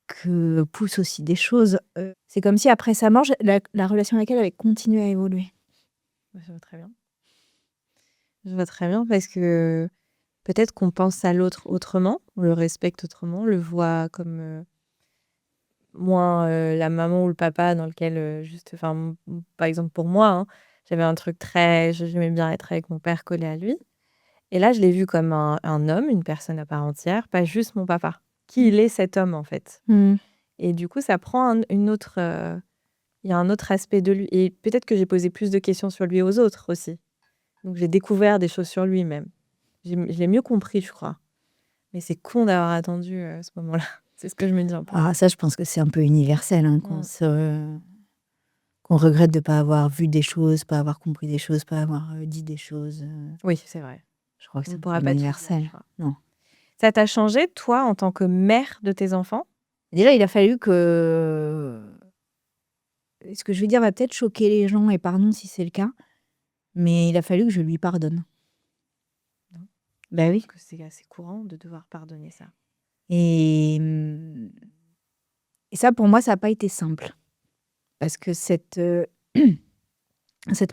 que poussent aussi des choses. C'est comme si après sa mort, la relation avec elle avait continué à évoluer. Je vois très bien. Je vois très bien parce que peut-être qu'on pense à l'autre autrement, on le respecte autrement, on le voit comme moins la maman ou le papa dans lequel juste, enfin, par exemple pour moi, hein, j'avais un truc j'aimais bien être avec mon père collé à lui. Et là, je l'ai vu comme un homme, une personne à part entière, pas juste mon papa. Qui il est cet homme en fait? Et du coup, ça prend une autre. Il y a un autre aspect de lui. Et peut-être que j'ai posé plus de questions sur lui aux autres aussi. Donc j'ai découvert des choses sur lui même. Je l'ai mieux compris, je crois. Mais c'est con d'avoir attendu ce moment-là. C'est ce que je me dis un peu. Ah, ça, je pense que c'est un peu universel, hein, qu'on regrette de ne pas avoir vu des choses, pas avoir compris des choses, pas avoir dit des choses. Oui, c'est vrai. Je crois que On c'est ne un pourra peu pas tout dire, universel. je crois. Non. Ça t'a changé, toi, en tant que mère de tes enfants? Déjà, il a fallu que... Ce que je vais dire va peut-être choquer les gens, et pardon si c'est le cas, mais il a fallu que je lui pardonne. Non. Bah oui. Parce que c'est assez courant de devoir pardonner ça. Et ça, pour moi, ça n'a pas été simple. Parce que cette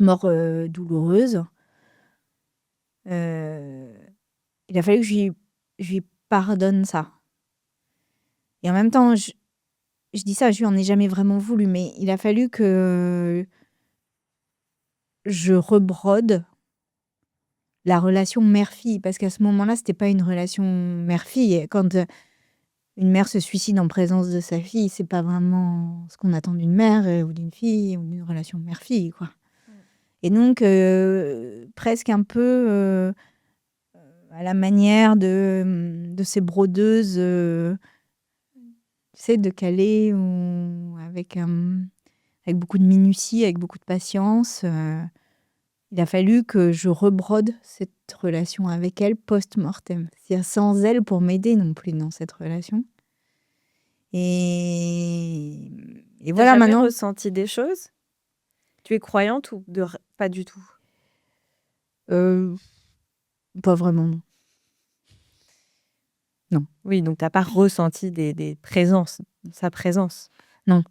mort douloureuse, il a fallu que je lui pardonne ça. Et en même temps, je dis ça, je lui en ai jamais vraiment voulu, mais il a fallu que je rebrode la relation mère-fille. Parce qu'à ce moment-là, c'était pas une relation mère-fille. Et quand une mère se suicide en présence de sa fille, c'est pas vraiment ce qu'on attend d'une mère ou d'une fille ou d'une relation mère-fille, quoi. Et donc, presque un peu à la manière de ces brodeuses, tu sais, de Calais, ou avec beaucoup de minutie, avec beaucoup de patience. Il a fallu que je rebrode relation avec elle post-mortem. C'est-à-dire sans elle pour m'aider non plus dans cette relation. Et T'as voilà, jamais maintenant, ressenti des choses? Tu es croyante ou pas du tout? pas vraiment, non. Non, Oui, donc t'as pas ressenti des présences, sa présence. non,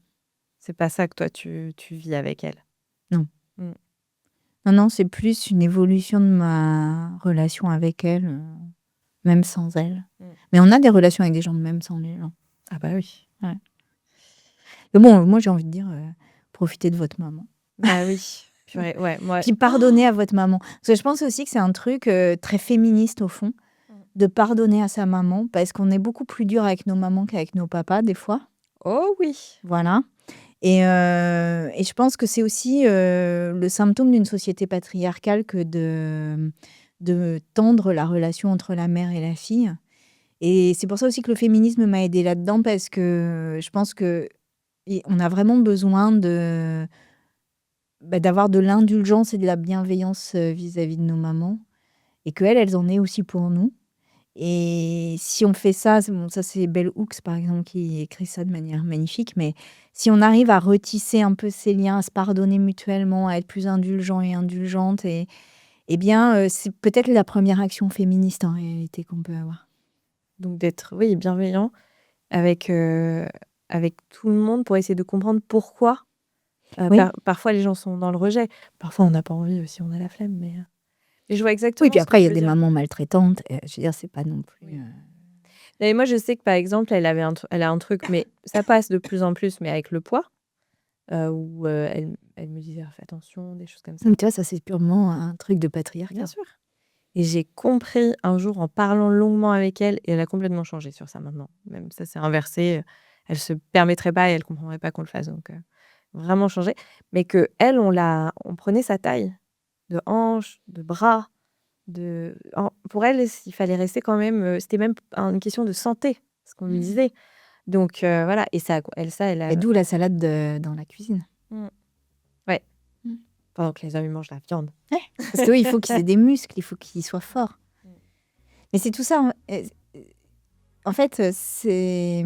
C'est pas ça que toi tu vis avec elle. non. Mm. Non, c'est plus une évolution de ma relation avec elle, même sans elle. Mais on a des relations avec des gens même sans les gens. Ah bah oui. Ouais. Mais bon, moi j'ai envie de dire, profitez de votre maman. Bah oui. Purée, ouais, moi. Puis pardonnez à votre maman. Parce que je pense aussi que c'est un truc très féministe au fond, de pardonner à sa maman, parce qu'on est beaucoup plus dur avec nos mamans qu'avec nos papas des fois. Oh oui. Voilà. Et je pense que c'est aussi le symptôme d'une société patriarcale que de tendre la relation entre la mère et la fille. Et c'est pour ça aussi que le féminisme m'a aidée là-dedans, parce que je pense qu'on a vraiment besoin d'avoir de l'indulgence et de la bienveillance vis-à-vis de nos mamans. Et qu'elles, elles en aient aussi pour nous. Et si on fait ça, ça c'est Bell Hooks par exemple qui écrit ça de manière magnifique, mais si on arrive à retisser un peu ces liens, à se pardonner mutuellement, à être plus indulgent et indulgente, eh bien c'est peut-être la première action féministe en réalité qu'on peut avoir. Donc d'être, oui, bienveillant avec tout le monde pour essayer de comprendre pourquoi. Oui. Parfois les gens sont dans le rejet. Parfois on n'a pas envie aussi, on a la flemme, mais je vois exactement. Oui, puis ce que après il y tu a veux des dire. mamans maltraitantes. Je veux dire, c'est pas non plus. Oui. Et moi je sais que par exemple elle a un truc, mais ça passe de plus en plus, mais avec le poids, où elle me disait fais attention, des choses comme ça. Tu vois, ça c'est purement un truc de patriarcat. Bien sûr. Et j'ai compris un jour en parlant longuement avec elle, et elle a complètement changé sur ça maintenant. Même ça s'est inversé. Elle se permettrait pas et elle comprendrait pas qu'on le fasse. Donc vraiment changé. Mais que elle, on prenait sa taille de hanche, de bras. Pour elle, il fallait rester quand même. C'était même une question de santé, ce qu'on lui disait. Donc voilà. Et ça, elle a. Et d'où la salade dans la cuisine. Ouais. Pendant que les hommes ils mangent la viande. Parce que oui, il faut qu'ils aient des muscles, il faut qu'ils soient forts. Mais c'est tout ça. En fait, c'est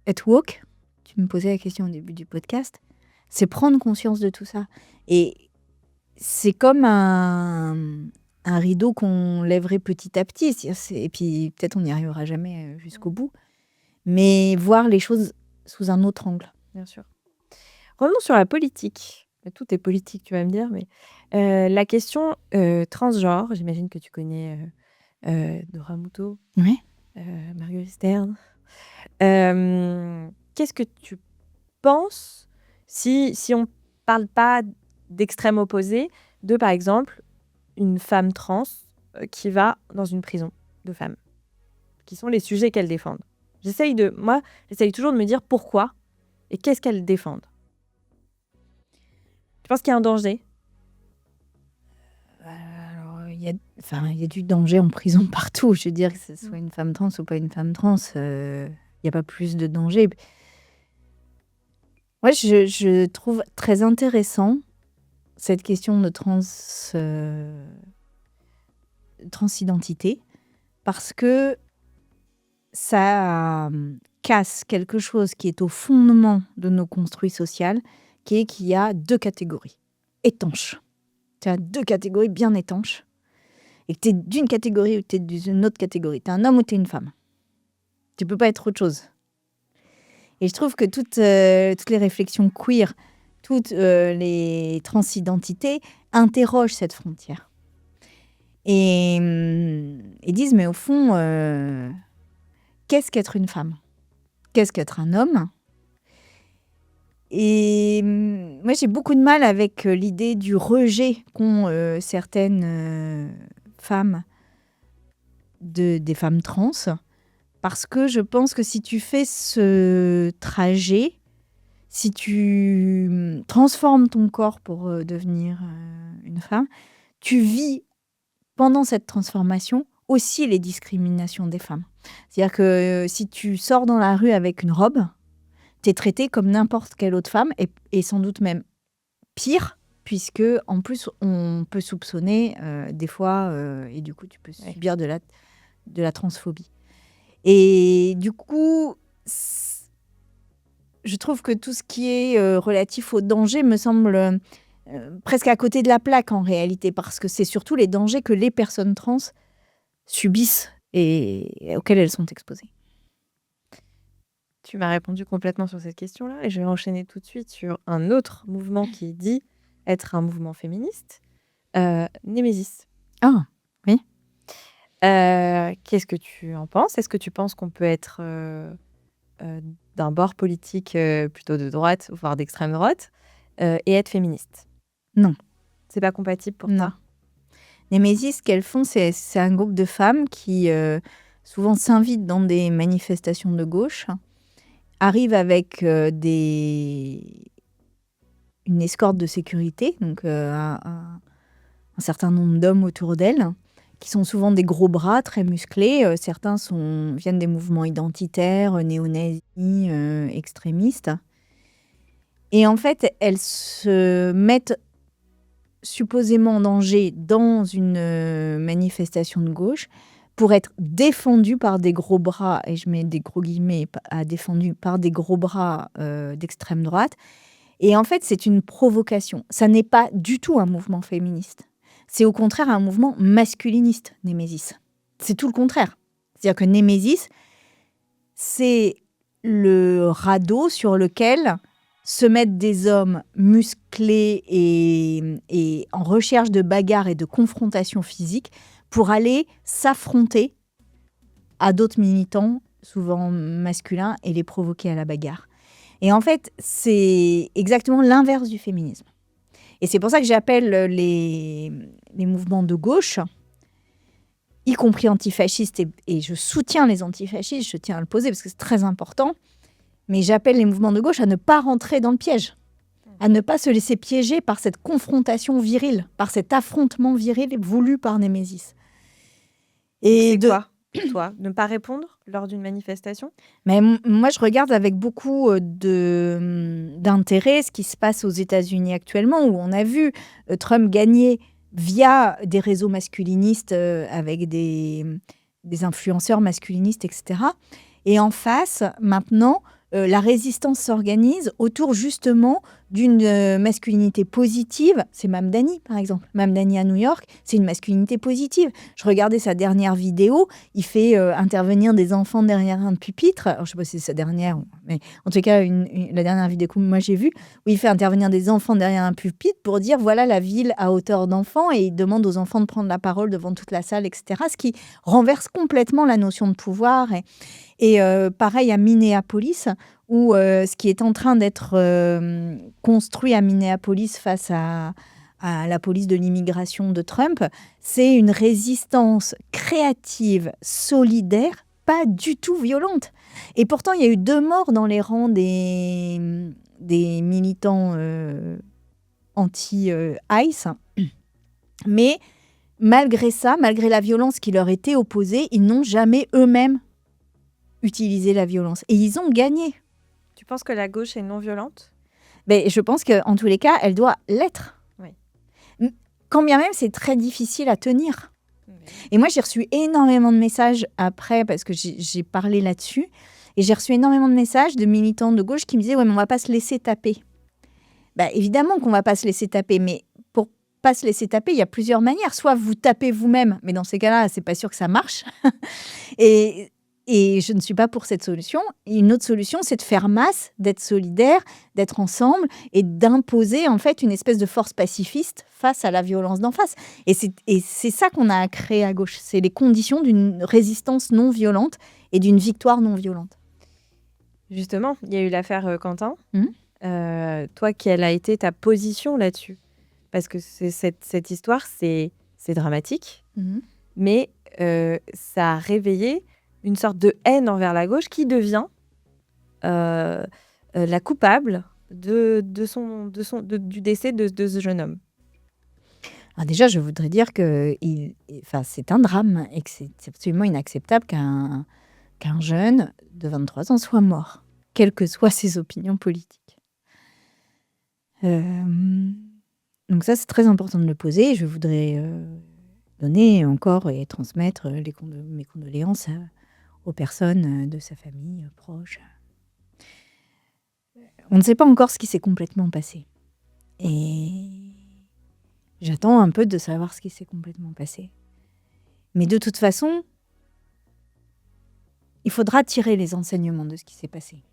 être woke. Tu me posais la question au début du podcast. C'est prendre conscience de tout ça. Et c'est comme un rideau qu'on lèverait petit à petit. Et puis peut-être on n'y arrivera jamais jusqu'au bout. Mais voir les choses sous un autre angle. Bien sûr. Revenons sur la politique. Tout est politique, tu vas me dire, mais la question transgenre, j'imagine que tu connais Dora Muto, Oui. Marguerite Stern. Qu'est-ce que tu penses si on ne parle pas d'extrême opposé, de par exemple une femme trans qui va dans une prison de femmes, qui sont les sujets qu'elles défendent? J'essaye toujours de me dire pourquoi et qu'est-ce qu'elles défendent. Tu penses qu'il y a un danger? Alors, il y a du danger en prison partout. Je veux dire, que ce soit une femme trans ou pas une femme trans, il n'y a pas plus de danger. Moi, je trouve très intéressant cette question de transidentité, parce que ça casse quelque chose qui est au fondement de nos construits sociaux, qui est qu'il y a deux catégories étanches. Tu as deux catégories bien étanches, et que tu es d'une catégorie ou tu es d'une autre catégorie. Tu es un homme ou tu es une femme. Tu peux pas être autre chose. Et je trouve que toutes les réflexions queer, toutes les transidentités interrogent cette frontière. Et disent, mais au fond, qu'est-ce qu'être une femme? Qu'est-ce qu'être un homme? Et moi, j'ai beaucoup de mal avec l'idée du rejet qu'ont certaines femmes des femmes trans, parce que je pense que si tu fais ce trajet, si tu transformes ton corps pour devenir une femme, tu vis pendant cette transformation aussi les discriminations des femmes. C'est-à-dire que si tu sors dans la rue avec une robe, tu es traitée comme n'importe quelle autre femme, et sans doute même pire puisque en plus, on peut soupçonner des fois, et du coup, tu peux Ouais. subir de la transphobie. Et du coup, je trouve que tout ce qui est relatif au danger me semble presque à côté de la plaque en réalité, parce que c'est surtout les dangers que les personnes trans subissent et auxquels elles sont exposées. Tu m'as répondu complètement sur cette question-là et je vais enchaîner tout de suite sur un autre mouvement qui dit être un mouvement féministe, Némésis. Ah, oui. Qu'est-ce que tu en penses? Est-ce que tu penses qu'on peut être d'un bord politique plutôt de droite, voire d'extrême droite, et être féministe? Non. C'est pas compatible pour Non. toi? Némésis, ce qu'elles font, c'est un groupe de femmes qui souvent s'invitent dans des manifestations de gauche, arrivent avec une escorte de sécurité, donc un certain nombre d'hommes autour d'elles, qui sont souvent des gros bras très musclés. Certains viennent des mouvements identitaires, néo-nazis, extrémistes. Et en fait, elles se mettent supposément en danger dans une manifestation de gauche pour être défendues par des gros bras, et je mets des gros guillemets à défendues par des gros bras d'extrême droite. Et en fait, c'est une provocation. Ça n'est pas du tout un mouvement féministe. C'est au contraire un mouvement masculiniste, Némésis. C'est tout le contraire. C'est-à-dire que Némésis, c'est le radeau sur lequel se mettent des hommes musclés et en recherche de bagarre et de confrontation physique pour aller s'affronter à d'autres militants, souvent masculins, et les provoquer à la bagarre. Et en fait, c'est exactement l'inverse du féminisme. Et c'est pour ça que j'appelle les mouvements de gauche, y compris antifascistes, et je soutiens les antifascistes, je tiens à le poser parce que c'est très important, mais j'appelle les mouvements de gauche à ne pas rentrer dans le piège, à ne pas se laisser piéger par cette confrontation virile, par cet affrontement viril voulu par Némésis. Et c'est quoi, toi, ne pas répondre lors d'une manifestation? Mais moi, je regarde avec beaucoup d'intérêt ce qui se passe aux États-Unis actuellement, où on a vu Trump gagner via des réseaux masculinistes avec des influenceurs masculinistes, etc. Et en face, maintenant, la résistance s'organise autour justement d'une masculinité positive. C'est Mamdani, par exemple. Mamdani à New York, c'est une masculinité positive. Je regardais sa dernière vidéo. Il fait intervenir des enfants derrière un pupitre. Alors, je ne sais pas si c'est sa dernière, mais en tout cas, la dernière vidéo que moi j'ai vue, où il fait intervenir des enfants derrière un pupitre pour dire voilà la ville à hauteur d'enfant, et il demande aux enfants de prendre la parole devant toute la salle, etc. Ce qui renverse complètement la notion de pouvoir. Et pareil à Minneapolis, où ce qui est en train d'être construit à Minneapolis face à la police de l'immigration de Trump, c'est une résistance créative, solidaire, pas du tout violente. Et pourtant, il y a eu 2 morts dans les rangs des militants anti-ICE. Mais malgré ça, malgré la violence qui leur était opposée, ils n'ont jamais eux-mêmes utilisé la violence. Et ils ont gagné. Tu penses que la gauche est non violente? Mais je pense qu'en tous les cas, elle doit l'être. Oui. Quand bien même, c'est très difficile à tenir. Oui. Et moi, j'ai reçu énormément de messages après, parce que j'ai parlé là-dessus, et j'ai reçu énormément de messages de militants de gauche qui me disaient « Ouais, mais on ne va pas se laisser taper. » Évidemment qu'on ne va pas se laisser taper, mais pour pas se laisser taper, il y a plusieurs manières. Soit vous tapez vous-même, mais dans ces cas-là, c'est pas sûr que ça marche. Et je ne suis pas pour cette solution. Et une autre solution, c'est de faire masse, d'être solidaire, d'être ensemble et d'imposer en fait une espèce de force pacifiste face à la violence d'en face. Et c'est ça qu'on a créé à gauche. C'est les conditions d'une résistance non violente et d'une victoire non violente. Justement, il y a eu l'affaire Quentin. Toi, quelle a été ta position là-dessus? Parce que cette histoire, c'est dramatique, mais ça a réveillé une sorte de haine envers la gauche qui devient la coupable du décès de ce jeune homme. Alors déjà, je voudrais dire que c'est un drame et que c'est absolument inacceptable qu'un jeune de 23 ans soit mort, quelles que soient ses opinions politiques. Donc ça, c'est très important de le poser. Je voudrais donner encore et transmettre mes condoléances aux personnes de sa famille proche. On ne sait pas encore ce qui s'est complètement passé. Et j'attends un peu de savoir ce qui s'est complètement passé. Mais de toute façon, il faudra tirer les enseignements de ce qui s'est passé.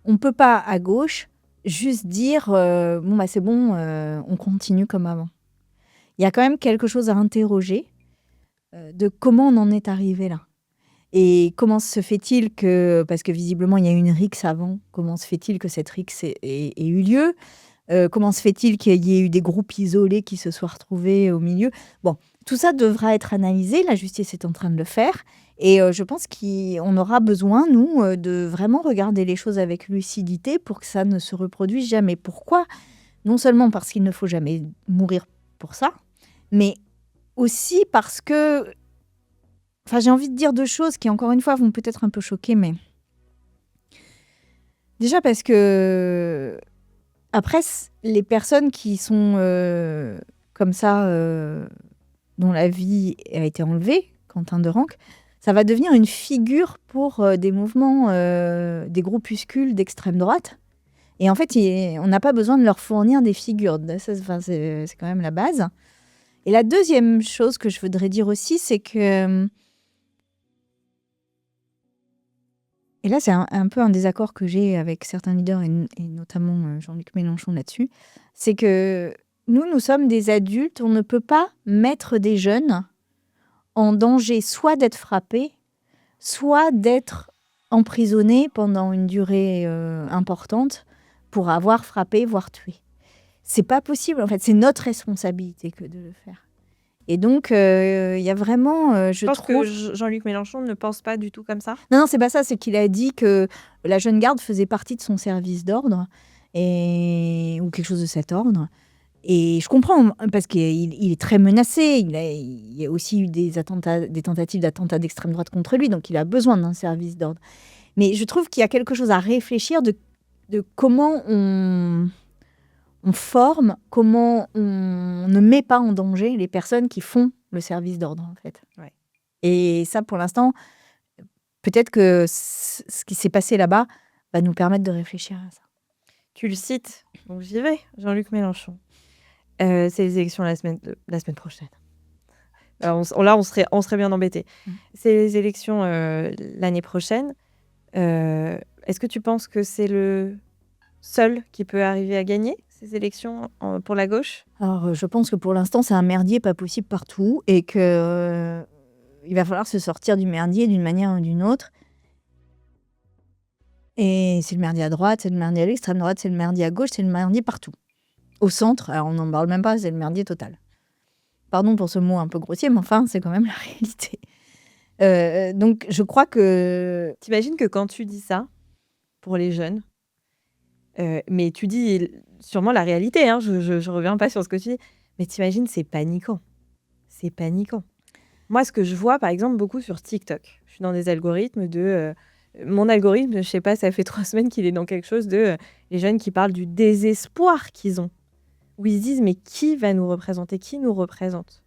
On ne peut pas, à gauche, juste dire bon, bah, c'est bon, on continue comme avant. Il y a quand même quelque chose à interroger de comment on en est arrivé là. Et comment se fait-il que, parce que visiblement il y a eu une rixe avant, comment se fait-il que cette rixe ait eu lieu? Comment se fait-il qu'il y ait eu des groupes isolés qui se soient retrouvés au milieu? Bon, tout ça devra être analysé, la justice est en train de le faire. Et je pense qu'on aura besoin, nous, de vraiment regarder les choses avec lucidité pour que ça ne se reproduise jamais. Pourquoi? Non seulement parce qu'il ne faut jamais mourir pour ça, mais aussi parce que, enfin, j'ai envie de dire deux choses qui, encore une fois, vont peut-être un peu choquer, mais déjà parce que après, les personnes qui sont comme ça, dont la vie a été enlevée, Quentin de Ranc, ça va devenir une figure pour des mouvements, des groupuscules d'extrême droite. Et en fait, on n'a pas besoin de leur fournir des figures. C'est quand même la base. Et la deuxième chose que je voudrais dire aussi, c'est que... Et là, c'est un peu un désaccord que j'ai avec certains leaders, et notamment Jean-Luc Mélenchon là-dessus. C'est que nous sommes des adultes, on ne peut pas mettre des jeunes en danger soit d'être frappés, soit d'être emprisonnés pendant une durée importante pour avoir frappé, voire tué. C'est pas possible, en fait, c'est notre responsabilité que de le faire. Et donc, il y a vraiment, je pense trouve... que Jean-Luc Mélenchon ne pense pas du tout comme ça. Non, c'est pas ça, c'est qu'il a dit que la jeune garde faisait partie de son service d'ordre, ou quelque chose de cet ordre. Et je comprends, parce qu'il est très menacé. Il y a aussi eu des tentatives d'attentats d'extrême droite contre lui, donc il a besoin d'un service d'ordre. Mais je trouve qu'il y a quelque chose à réfléchir de comment on forme, comment on ne met pas en danger les personnes qui font le service d'ordre, en fait. Ouais. Et ça, pour l'instant, peut-être que ce qui s'est passé là-bas va nous permettre de réfléchir à ça. Tu le cites, donc j'y vais, Jean-Luc Mélenchon. C'est les élections la semaine prochaine. Alors, on serait bien embêtés. C'est les élections l'année prochaine. Est-ce que tu penses que c'est le seul qui peut arriver à gagner ces élections pour la gauche? Alors, je pense que pour l'instant, c'est un merdier pas possible partout et que il va falloir se sortir du merdier d'une manière ou d'une autre. Et c'est le merdier à droite, c'est le merdier à l'extrême droite, c'est le merdier à gauche, c'est le merdier partout. Au centre, alors on n'en parle même pas, c'est le merdier total. Pardon pour ce mot un peu grossier, mais enfin, c'est quand même la réalité. Donc, je crois que... T'imagines que quand tu dis ça, pour les jeunes, mais tu dis sûrement la réalité, hein, je reviens pas sur ce que tu dis, mais t'imagines, c'est paniquant. C'est paniquant. Moi, ce que je vois, par exemple, beaucoup sur TikTok, je suis dans des algorithmes de... mon algorithme, je sais pas, ça fait 3 semaines qu'il est dans quelque chose de... les jeunes qui parlent du désespoir qu'ils ont. Où ils se disent, mais qui va nous représenter? Qui nous représente?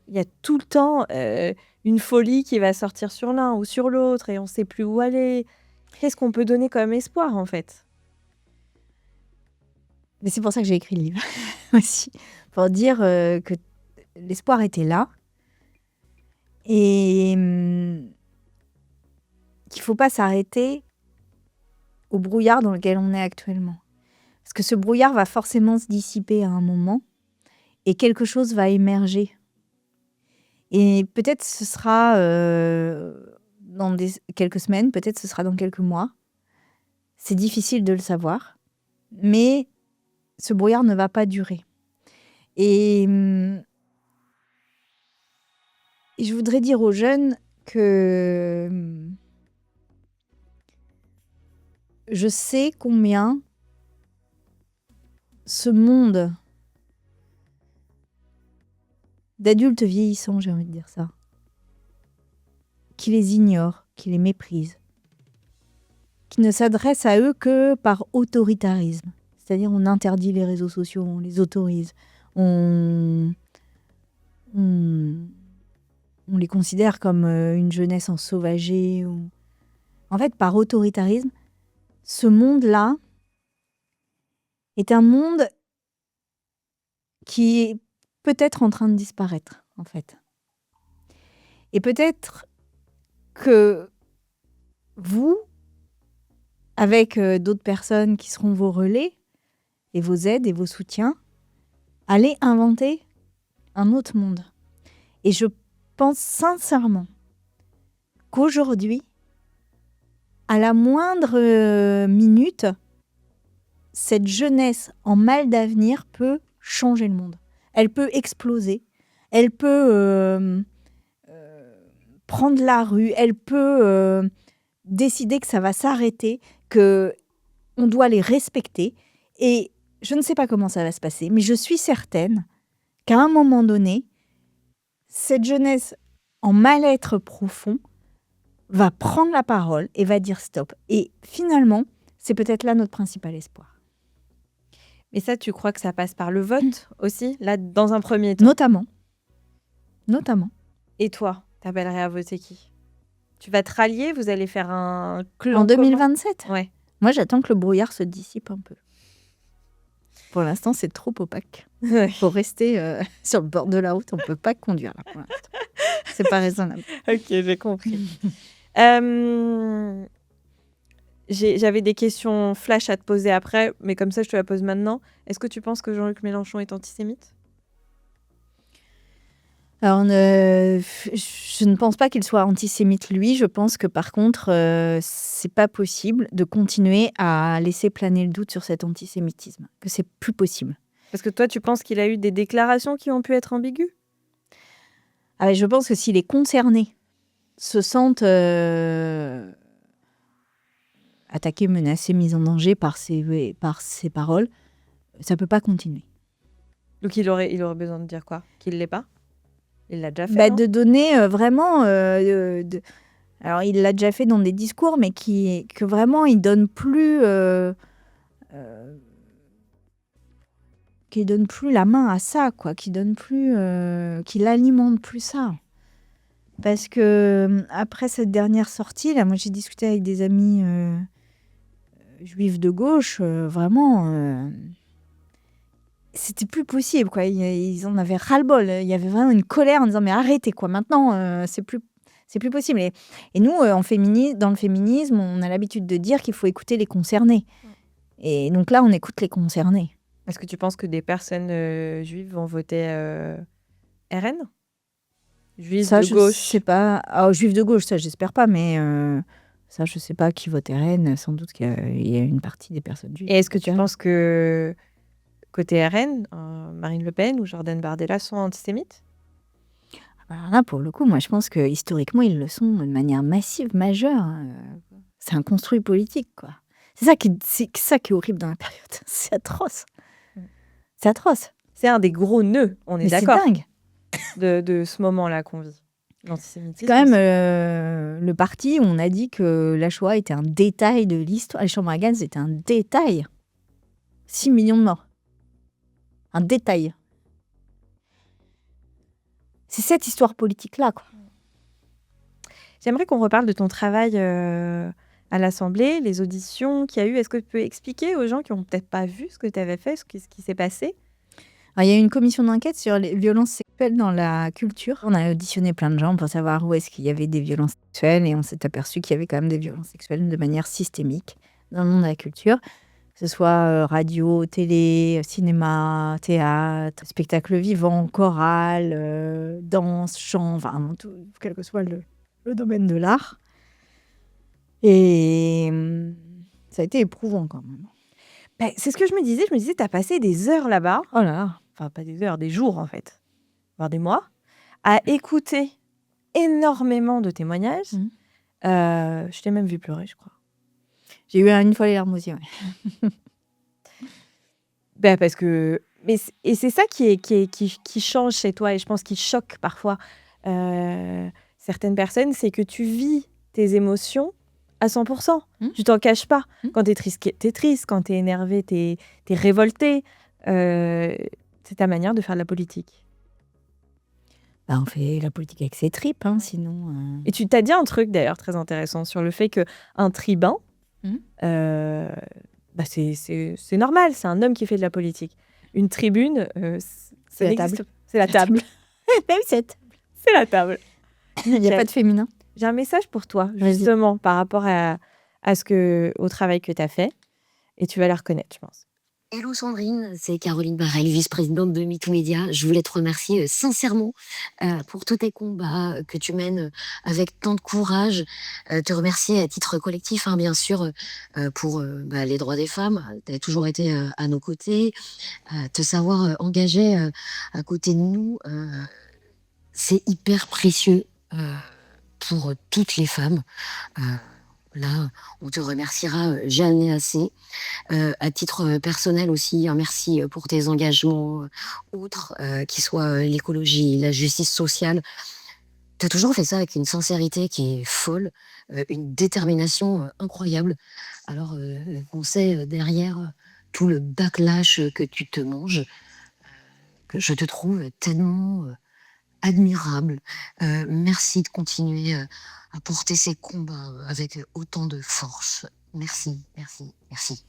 Il y a tout le temps une folie qui va sortir sur l'un ou sur l'autre et on ne sait plus où aller. Qu'est-ce qu'on peut donner comme espoir, en fait? Mais c'est pour ça que j'ai écrit le livre aussi, pour dire que l'espoir était là et qu'il ne faut pas s'arrêter au brouillard dans lequel on est actuellement. Parce que ce brouillard va forcément se dissiper à un moment et quelque chose va émerger. Et peut-être ce sera dans quelques semaines, peut-être ce sera dans quelques mois. C'est difficile de le savoir, mais ce brouillard ne va pas durer. Et je voudrais dire aux jeunes que je sais combien ce monde d'adultes vieillissants, j'ai envie de dire ça, qui les ignore, qui les méprise, qui ne s'adresse à eux que par autoritarisme. C'est-à-dire on interdit les réseaux sociaux, on les autorise. on, on, on les considère comme une jeunesse ensauvagée. En fait, par autoritarisme, ce monde-là est un monde qui est peut-être en train de disparaître, en fait. Et peut-être que vous, avec d'autres personnes qui seront vos relais et vos aides et vos soutiens, allez inventer un autre monde. Et je pense sincèrement qu'aujourd'hui, à la moindre minute, cette jeunesse en mal d'avenir peut changer le monde. Elle peut exploser, elle peut prendre la rue, elle peut décider que ça va s'arrêter, qu'on doit les respecter. Et je ne sais pas comment ça va se passer, mais je suis certaine qu'à un moment donné, cette jeunesse en mal-être profond va prendre la parole et va dire stop. Et finalement, c'est peut-être là notre principal espoir. Mais ça, tu crois que ça passe par le vote aussi, là, dans un premier temps? Notamment. Et toi, t'appellerais à voter qui? Tu vas te rallier? Vous allez faire un clan En 2027 ? Ouais. Moi, j'attends que le brouillard se dissipe un peu. Pour l'instant, c'est trop opaque. Il faut rester sur le bord de la route. On ne peut pas conduire là pour l'instant. C'est pas raisonnable. Ok, j'ai compris. J'avais des questions flash à te poser après, mais comme ça, je te la pose maintenant. Est-ce que tu penses que Jean-Luc Mélenchon est antisémite? Alors, je ne pense pas qu'il soit antisémite, lui. Je pense que, par contre, c'est pas possible de continuer à laisser planer le doute sur cet antisémitisme. Que c'est plus possible. Parce que toi, tu penses qu'il a eu des déclarations qui ont pu être ambiguës? Ah, je pense que si les concernés se sentent attaqués, menacés, mis en danger par ces paroles, ça peut pas continuer. Donc il aurait besoin de dire quoi? Qu'il l'est pas? Il l'a déjà fait, non? De donner vraiment... Alors, il l'a déjà fait dans des discours, mais que vraiment, il donne plus... qu'il donne plus la main à ça, quoi. Qu'il alimente plus ça. Parce que après cette dernière sortie, là, moi j'ai discuté avec des amis juifs de gauche, vraiment, c'était plus possible, quoi. Ils en avaient ras-le-bol. Il y avait vraiment une colère en disant mais arrêtez, quoi. Maintenant, c'est plus possible. Et nous, dans le féminisme, on a l'habitude de dire qu'il faut écouter les concernés. Et donc là, on écoute les concernés. Est-ce que tu penses que des personnes juives vont voter RN? Juifs ça, de gauche? Je sais pas. Ah, juifs de gauche, ça, j'espère pas, mais ça, je sais pas qui vote RN. Sans doute qu'il y a une partie des personnes juives. Et est-ce que tu penses que côté RN, Marine Le Pen ou Jordan Bardella sont antisémites? Alors là, pour le coup, moi, je pense que historiquement, ils le sont de manière massive, majeure. C'est un construit politique, quoi. C'est ça qui est horrible dans la période. C'est atroce. C'est atroce. C'est un des gros nœuds, on est d'accord. C'est dingue. De ce moment-là qu'on vit. L'antisémitisme. C'est quand même le parti où on a dit que la Shoah était un détail de l'histoire. Les chambres à gaz, c'était un détail. 6 millions de morts. Un détail. C'est cette histoire politique-là, quoi. J'aimerais qu'on reparle de ton travail à l'Assemblée, les auditions qu'il y a eu. Est-ce que tu peux expliquer aux gens qui n'ont peut-être pas vu ce que tu avais fait, ce qui s'est passé? Alors, il y a eu une commission d'enquête sur les violences sexuelles dans la culture. On a auditionné plein de gens pour savoir où est-ce qu'il y avait des violences sexuelles et on s'est aperçu qu'il y avait quand même des violences sexuelles de manière systémique dans le monde de la culture. Que ce soit radio, télé, cinéma, théâtre, spectacle vivant, chorale, danse, chant, enfin, tout, quel que soit le domaine de l'art. Et ça a été éprouvant quand même. Ben, c'est ce que je me disais. Je me disais, tu as passé des heures là-bas. Oh là là. Enfin, pas des heures, des jours en fait, voire des mois, à écouter énormément de témoignages. Je t'ai même vu pleurer, je crois. J'ai eu une fois les larmes aux yeux, ouais. Ben, parce que... Et c'est ça qui change chez toi et je pense qui choque parfois certaines personnes, c'est que tu vis tes émotions à 100%. Tu t'en caches pas. Quand t'es triste, t'es triste. Quand t'es énervé, t'es révolté. C'est ta manière de faire de la politique. Bah, on fait la politique avec ses tripes, hein, sinon... Et tu t'as dit un truc d'ailleurs très intéressant sur le fait qu'un tribun, Mhm. c'est normal, c'est un homme qui fait de la politique. Une tribune, C'est la n'existe table. pas. C'est la table. Même cette. C'est la table. Il n'y a pas de féminin. J'ai un message pour toi, Vas-y. justement, par rapport au travail que tu as fait. Et tu vas la reconnaître, je pense. Hello Sandrine, c'est Caroline Barrel, vice-présidente de MeToo Média. Je voulais te remercier sincèrement pour tous tes combats que tu mènes avec tant de courage. Te remercier à titre collectif, hein, bien sûr, pour les droits des femmes. Tu as toujours été à nos côtés. Te savoir engagée à côté de nous, c'est hyper précieux pour toutes les femmes. Là, on te remerciera jamais assez. À titre personnel aussi, un merci pour tes engagements outre, qui soient l'écologie, la justice sociale. Tu as toujours fait ça avec une sincérité qui est folle, une détermination incroyable. Alors qu'on sait derrière tout le backlash que tu te manges, que je te trouve tellement admirable. Merci de continuer à porter ces combats avec autant de force. Merci, merci, merci.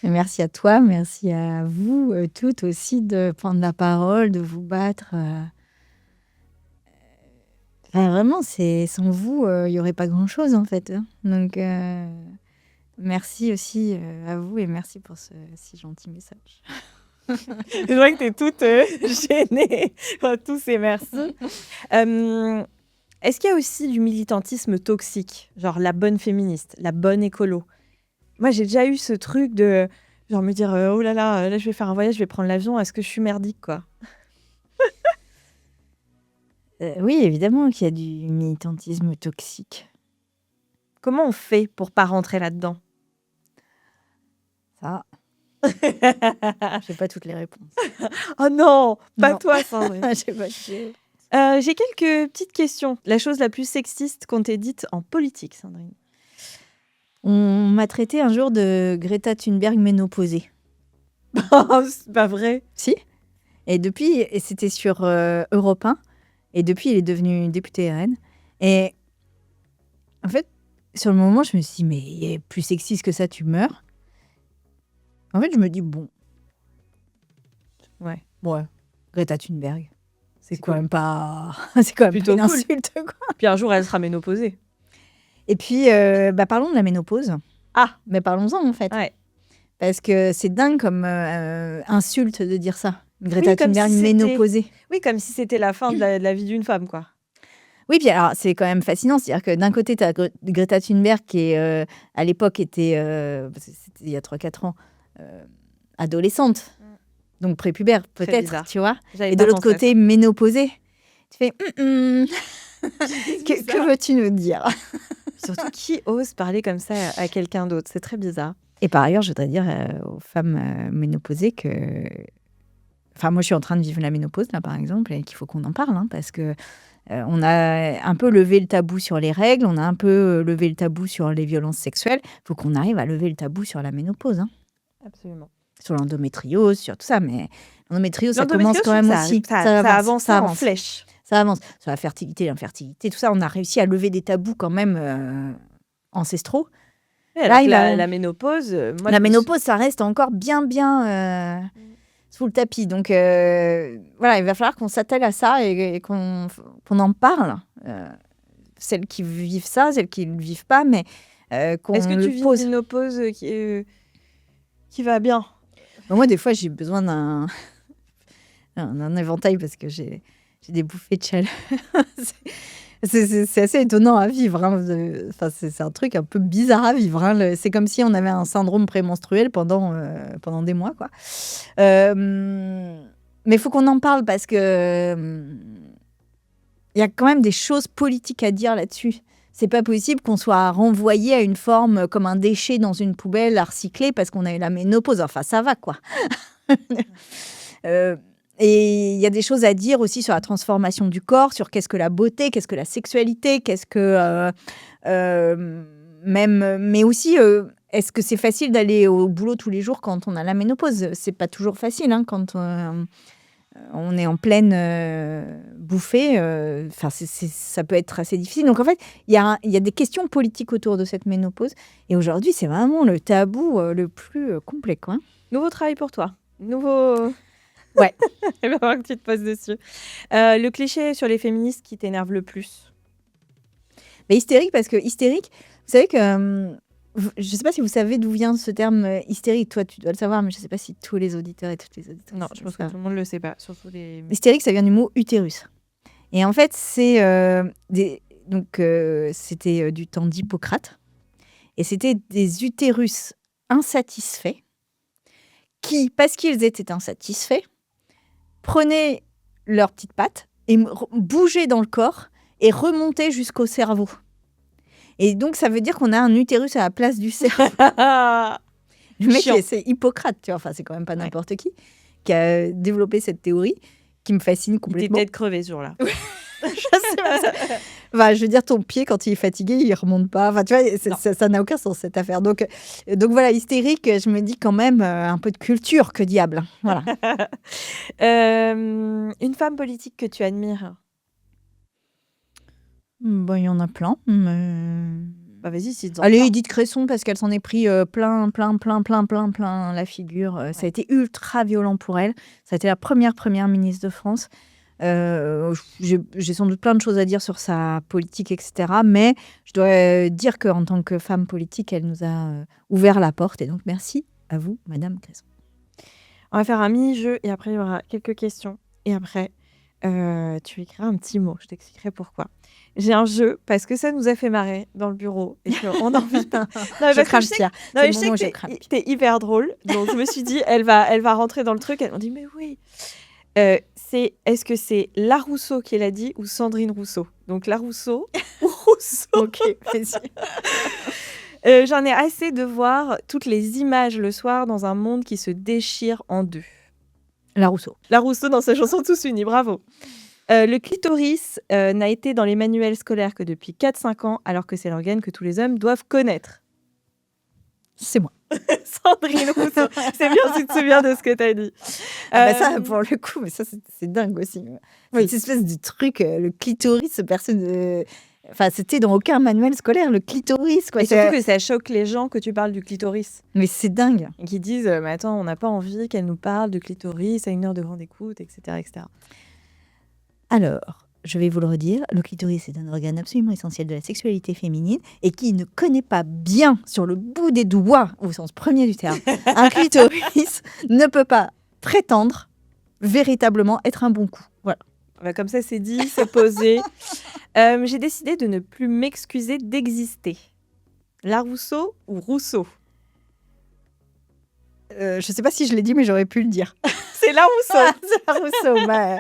Merci à toi, merci à vous toutes aussi de prendre la parole, de vous battre. Vraiment, sans vous, il n'y aurait pas grand-chose en fait, hein. Donc, merci aussi à vous et merci pour ce si gentil message. Je vois que tu es toute gênée par tous ces merci. Est-ce qu'il y a aussi du militantisme toxique, genre la bonne féministe, la bonne écolo? Moi, j'ai déjà eu ce truc de genre me dire oh là, je vais faire un voyage, je vais prendre l'avion, est-ce que je suis merdique, quoi? Oui, évidemment qu'il y a du militantisme toxique. Comment on fait pour pas rentrer là-dedans? Ça, j'ai pas toutes les réponses. Oh non, pas Non. toi, Sandrine. J'ai pas toutes les réponses. J'ai quelques petites questions. La chose la plus sexiste qu'on t'ait dite en politique, Sandrine? On m'a traité un jour de Greta Thunberg ménopausée. C'est pas vrai. Si. Et depuis, et c'était sur Europe 1. Et depuis, il est devenu député RN. Et en fait, sur le moment, je me suis dit, mais il est plus sexiste que ça, tu meurs. En fait, je me dis, bon. Ouais. Greta Thunberg. C'est C'est quand cool. même pas. C'est quand même Plutôt pas une cool. insulte, quoi. Puis un jour, elle sera ménopausée. Et puis, parlons de la ménopause. Ah, Mais parlons-en, en fait. ouais. Parce que c'est dingue comme insulte de dire ça. Greta Oui, comme Thunberg si c'était- ménopausée. Oui, comme si c'était la fin de la vie d'une femme, quoi. Oui, puis alors, c'est quand même fascinant. C'est-à-dire que d'un côté, tu as Greta Thunberg qui, à l'époque, était, c'était il y a 3-4 ans, adolescente. Donc prépubère, Très peut-être, bizarre. tu vois. J'avais Et pas de l'autre pensé à côté, ménopausée. Tu fais, C'est que bizarre. veux-tu nous dire? Surtout, qui ose parler comme ça à quelqu'un d'autre? C'est très bizarre. Et par ailleurs, je voudrais dire aux femmes ménopausées que... Enfin, moi, je suis en train de vivre la ménopause, là, par exemple, et qu'il faut qu'on en parle, hein, parce que on a un peu levé le tabou sur les règles, on a un peu levé le tabou sur les violences sexuelles. Il faut qu'on arrive à lever le tabou sur la ménopause, hein, Absolument. sur l'endométriose, sur tout ça. Mais l'endométriose, ça commence quand même aussi. Ça avance en avance. flèche. Ça avance. Sur la fertilité, l'infertilité, tout ça, on a réussi à lever des tabous quand même ancestraux. Et alors Là, que il a- la ménopause, moi, La je me ménopause, ça reste encore bien sous le tapis. Donc, voilà, il va falloir qu'on s'attelle à ça et qu'on en parle. Celles qui vivent ça, celles qui ne le vivent pas, mais qu'on Est-ce que le tu vis pose. une ménopause qui va bien? Moi, des fois, j'ai besoin d'un éventail parce que j'ai des bouffées de chaleur. C'est assez étonnant à vivre, hein. Enfin, c'est un truc un peu bizarre à vivre, hein. C'est comme si on avait un syndrome prémenstruel pendant des mois, quoi. Mais il faut qu'on en parle parce que il y a quand même des choses politiques à dire là-dessus. C'est pas possible qu'on soit renvoyé à une forme comme un déchet dans une poubelle à recycler parce qu'on a eu la ménopause. Enfin, ça va, quoi. Et il y a des choses à dire aussi sur la transformation du corps, sur qu'est-ce que la beauté, qu'est-ce que la sexualité, qu'est-ce que mais aussi est-ce que c'est facile d'aller au boulot tous les jours quand on a la ménopause? C'est pas toujours facile, hein, quand on est en pleine bouffée. Enfin, ça peut être assez difficile. Donc, en fait, il y a des questions politiques autour de cette ménopause. Et aujourd'hui, c'est vraiment le tabou le plus complet, quoi. Nouveau travail pour toi. Nouveau. Ouais. Il va falloir que tu te poses dessus. Le cliché sur les féministes qui t'énerve le plus. Mais hystérique, parce que hystérique, vous savez que je ne sais pas si vous savez d'où vient ce terme hystérique. Toi, tu dois le savoir, mais je ne sais pas si tous les auditeurs et toutes les auditrices. Non, je pense que tout le monde ne le sait pas. Surtout les. Hystérique, ça vient du mot utérus. Et en fait, c'était du temps d'Hippocrate. Et c'était des utérus insatisfaits qui, parce qu'ils étaient insatisfaits, prenaient leurs petites pattes et bougeaient dans le corps et remontaient jusqu'au cerveau. Et donc, ça veut dire qu'on a un utérus à la place du cerveau. Le mec, c'est Hippocrate, tu vois. Enfin, c'est quand même pas n'importe qui a développé cette théorie qui me fascine complètement. Il était peut-être crevé ce jour-là. Je sais pas. Enfin, je veux dire, ton pied, quand il est fatigué, il remonte pas. Enfin, tu vois, ça n'a aucun sens, cette affaire. Donc voilà, hystérique, je me dis quand même un peu de culture, que diable. Voilà. Une femme politique que tu admires? Bon, il y en a plein. Bah vas-y, si Allez, Edith Cresson, parce qu'elle s'en est pris plein la figure. Ça a été ultra violent pour elle. Ça a été la première ministre de France. J'ai sans doute plein de choses à dire sur sa politique, etc. Mais je dois dire qu'en tant que femme politique, elle nous a ouvert la porte. Et donc, merci à vous, Madame Cresson. On va faire un mini-jeu et après, il y aura quelques questions. Et après, tu écriras un petit mot. Je t'expliquerai pourquoi. J'ai un jeu parce que ça nous a fait marrer dans le bureau et qu'on a envie de... Je crains le pire. Non, mais je sais que t'es hyper drôle. Donc, je me suis dit, elle va rentrer dans le truc. Elle m'a dit, mais oui. Est-ce que c'est La Rousseau qui l'a dit ou Sandrine Rousseau? Donc La Rousseau ou Rousseau. Ok, vas-y. J'en ai assez de voir toutes les images le soir dans un monde qui se déchire en deux. La Rousseau. La Rousseau dans sa chanson Tous unis, bravo. Le clitoris n'a été dans les manuels scolaires que depuis 4-5 ans, alors que c'est l'organe que tous les hommes doivent connaître. C'est moi. Sandrine Rousseau. C'est bien si tu te souviens de ce que tu as dit. Ça, pour le coup, mais ça, c'est dingue aussi. Oui. Cette espèce de truc, le clitoris, personne... Enfin, c'était dans aucun manuel scolaire, le clitoris. Quoi. Et surtout que ça choque les gens que tu parles du clitoris. Mais c'est dingue. Et qui disent, mais attends, on n'a pas envie qu'elle nous parle du clitoris à 1 heure de grande écoute, etc., etc. Alors, je vais vous le redire, le clitoris est un organe absolument essentiel de la sexualité féminine et qui ne connaît pas bien, sur le bout des doigts, au sens premier du terme, un clitoris ne peut pas prétendre véritablement être un bon coup. Voilà. Bah, comme ça, c'est dit, c'est posé. J'ai décidé de ne plus m'excuser d'exister. La Rousseau ou Rousseau? Je ne sais pas si je l'ai dit, mais j'aurais pu le dire. C'est La Rousseau. C'est La Rousseau, ma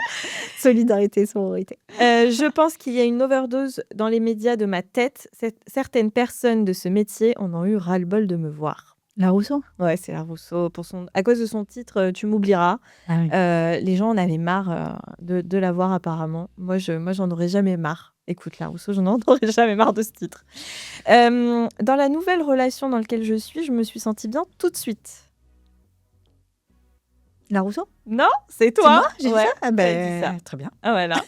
solidarité, sororité. Je pense qu'il y a une overdose dans les médias de ma tête. Certaines personnes de ce métier en ont eu ras-le-bol de me voir. La Rousseau? Ouais, c'est La Rousseau. À cause de son titre, Tu m'oublieras. Ah oui. Les gens en avaient marre de la voir apparemment. Moi, j'en aurais jamais marre. Écoute, La Rousseau, j'en aurais jamais marre de ce titre. Dans la nouvelle relation dans laquelle je me suis sentie bien tout de suite. La Rousseau? Non, c'est toi. J'ai dit ça? Ah ben, ça. Très bien. Ah voilà.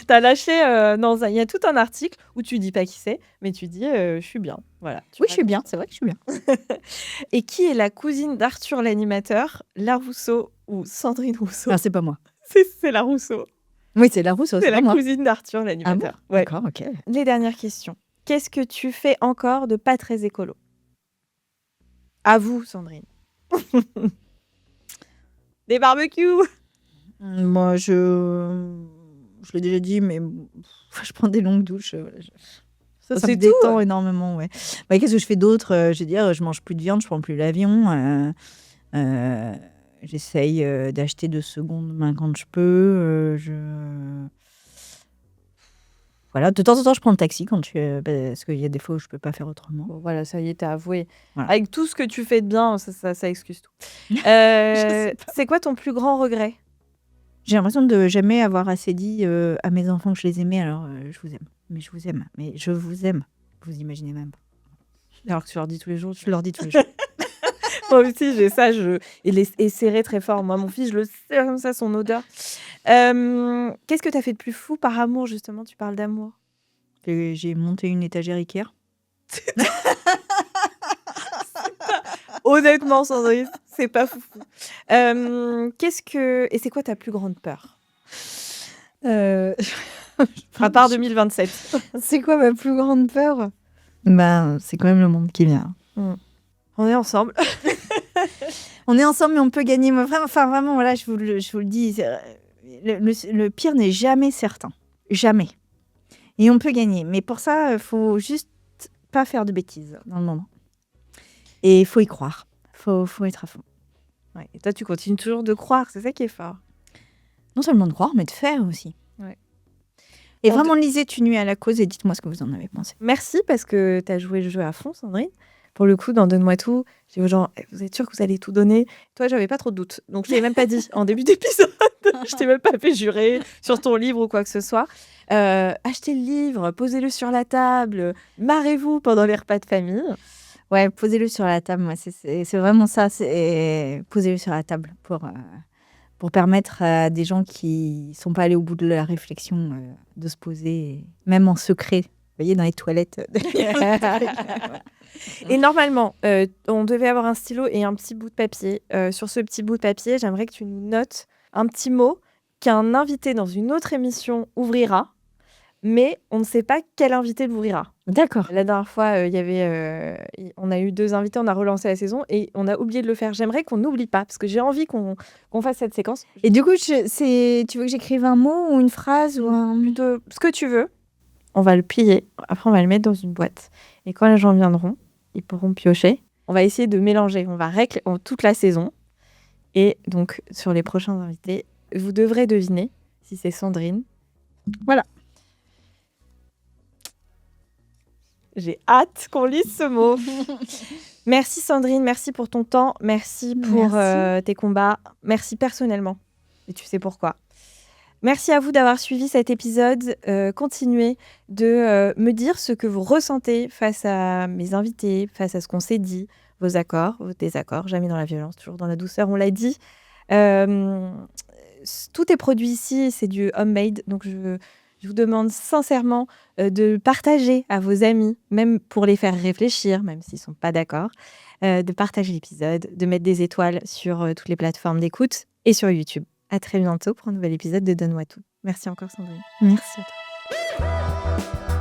T'as lâché il y a tout un article où tu dis pas qui c'est, mais tu dis je suis bien. Voilà. Oui, je suis bien. C'est vrai que je suis bien. Et qui est la cousine d'Arthur l'animateur, La Rousseau ou Sandrine Rousseau? Ah, c'est pas moi. C'est La Rousseau. Oui, c'est La Rousseau. C'est la moi. cousine d'Arthur l'animateur. Ah bon? Ouais. D'accord, ok. Les dernières questions. Qu'est-ce que tu fais encore de pas très écolo? À vous, Sandrine. Des barbecues. Moi, je l'ai déjà dit, mais je prends des longues douches. Ça me détend énormément, ouais. Qu'est-ce que je fais d'autre? Je veux dire, je mange plus de viande, je prends plus l'avion. J'essaye d'acheter de seconde main quand je peux. Voilà, de temps en temps, je prends le taxi parce qu'il y a des fois où je peux pas faire autrement. Bon, voilà, ça y est, t'as avoué. Voilà. Avec tout ce que tu fais de bien, ça excuse tout. C'est quoi ton plus grand regret? J'ai l'impression de jamais avoir assez dit à mes enfants que je les aimais. Alors, je vous aime. Mais je vous aime. Mais je vous aime. Vous imaginez même pas. Alors que tu leur dis tous les jours. Je leur dis tous les jours. Moi aussi, j'ai ça. Et serré très fort. Moi, mon fils, je le serre comme ça, son odeur. Qu'est-ce que tu as fait de plus fou par amour, justement? Tu parles d'amour. J'ai monté une étagère Ikea. Honnêtement, Sandrine, c'est pas foufou. Et c'est quoi ta plus grande peur? Euh, À part 2027. C'est quoi ma plus grande peur? Ben, c'est quand même le monde qui vient. On est ensemble. On est ensemble, mais on peut gagner. Vraiment, voilà, je vous le dis. Le pire n'est jamais certain. Jamais. Et on peut gagner. Mais pour ça, il faut juste pas faire de bêtises dans le moment. Et il faut y croire. Faut être à fond. Ouais. Et toi, tu continues toujours de croire. C'est ça qui est fort. Non seulement de croire, mais de faire aussi. Ouais. Et vraiment, lisez Tu nuis à la cause et dites-moi ce que vous en avez pensé. Merci parce que tu as joué le jeu à fond, Sandrine. Pour le coup, dans Donne-moi tout, j'ai dit aux gens, vous êtes sûr que vous allez tout donner? Toi, j'avais pas trop de doutes. Donc, je t'ai même pas dit en début d'épisode. Je t'ai même pas fait jurer sur ton livre ou quoi que ce soit. Achetez le livre, posez-le sur la table, marrez-vous pendant les repas de famille. Ouais, posez-le sur la table. Moi, c'est vraiment ça. Posez-le sur la table pour permettre à des gens qui sont pas allés au bout de la réflexion de se poser, même en secret. Vous voyez, dans les toilettes. Et normalement, on devait avoir un stylo et un petit bout de papier. Sur ce petit bout de papier, j'aimerais que tu nous notes un petit mot qu'un invité dans une autre émission ouvrira, mais on ne sait pas quel invité l'ouvrira. D'accord. La dernière fois, on a eu 2 invités, on a relancé la saison et on a oublié de le faire. J'aimerais qu'on n'oublie pas, parce que j'ai envie qu'on fasse cette séquence. Et du coup, tu veux que j'écrive un mot ou une phrase ou ce que tu veux. On va le plier, après on va le mettre dans une boîte. Et quand les gens viendront, ils pourront piocher. On va essayer de mélanger, on va toute la saison. Et donc, sur les prochains invités, vous devrez deviner si c'est Sandrine. Voilà. J'ai hâte qu'on lise ce mot. Merci Sandrine, merci pour ton temps, merci pour tes combats, merci personnellement. Et tu sais pourquoi. Merci à vous d'avoir suivi cet épisode. Continuez de me dire ce que vous ressentez face à mes invités, face à ce qu'on s'est dit, vos accords, vos désaccords, jamais dans la violence, toujours dans la douceur, on l'a dit. Tout est produit ici, c'est du homemade, donc je vous demande sincèrement de partager à vos amis, même pour les faire réfléchir, même s'ils ne sont pas d'accord, de partager l'épisode, de mettre des étoiles sur toutes les plateformes d'écoute et sur YouTube. À très bientôt pour un nouvel épisode de Donne-moi tout. Merci encore Sandrine. Merci à toi.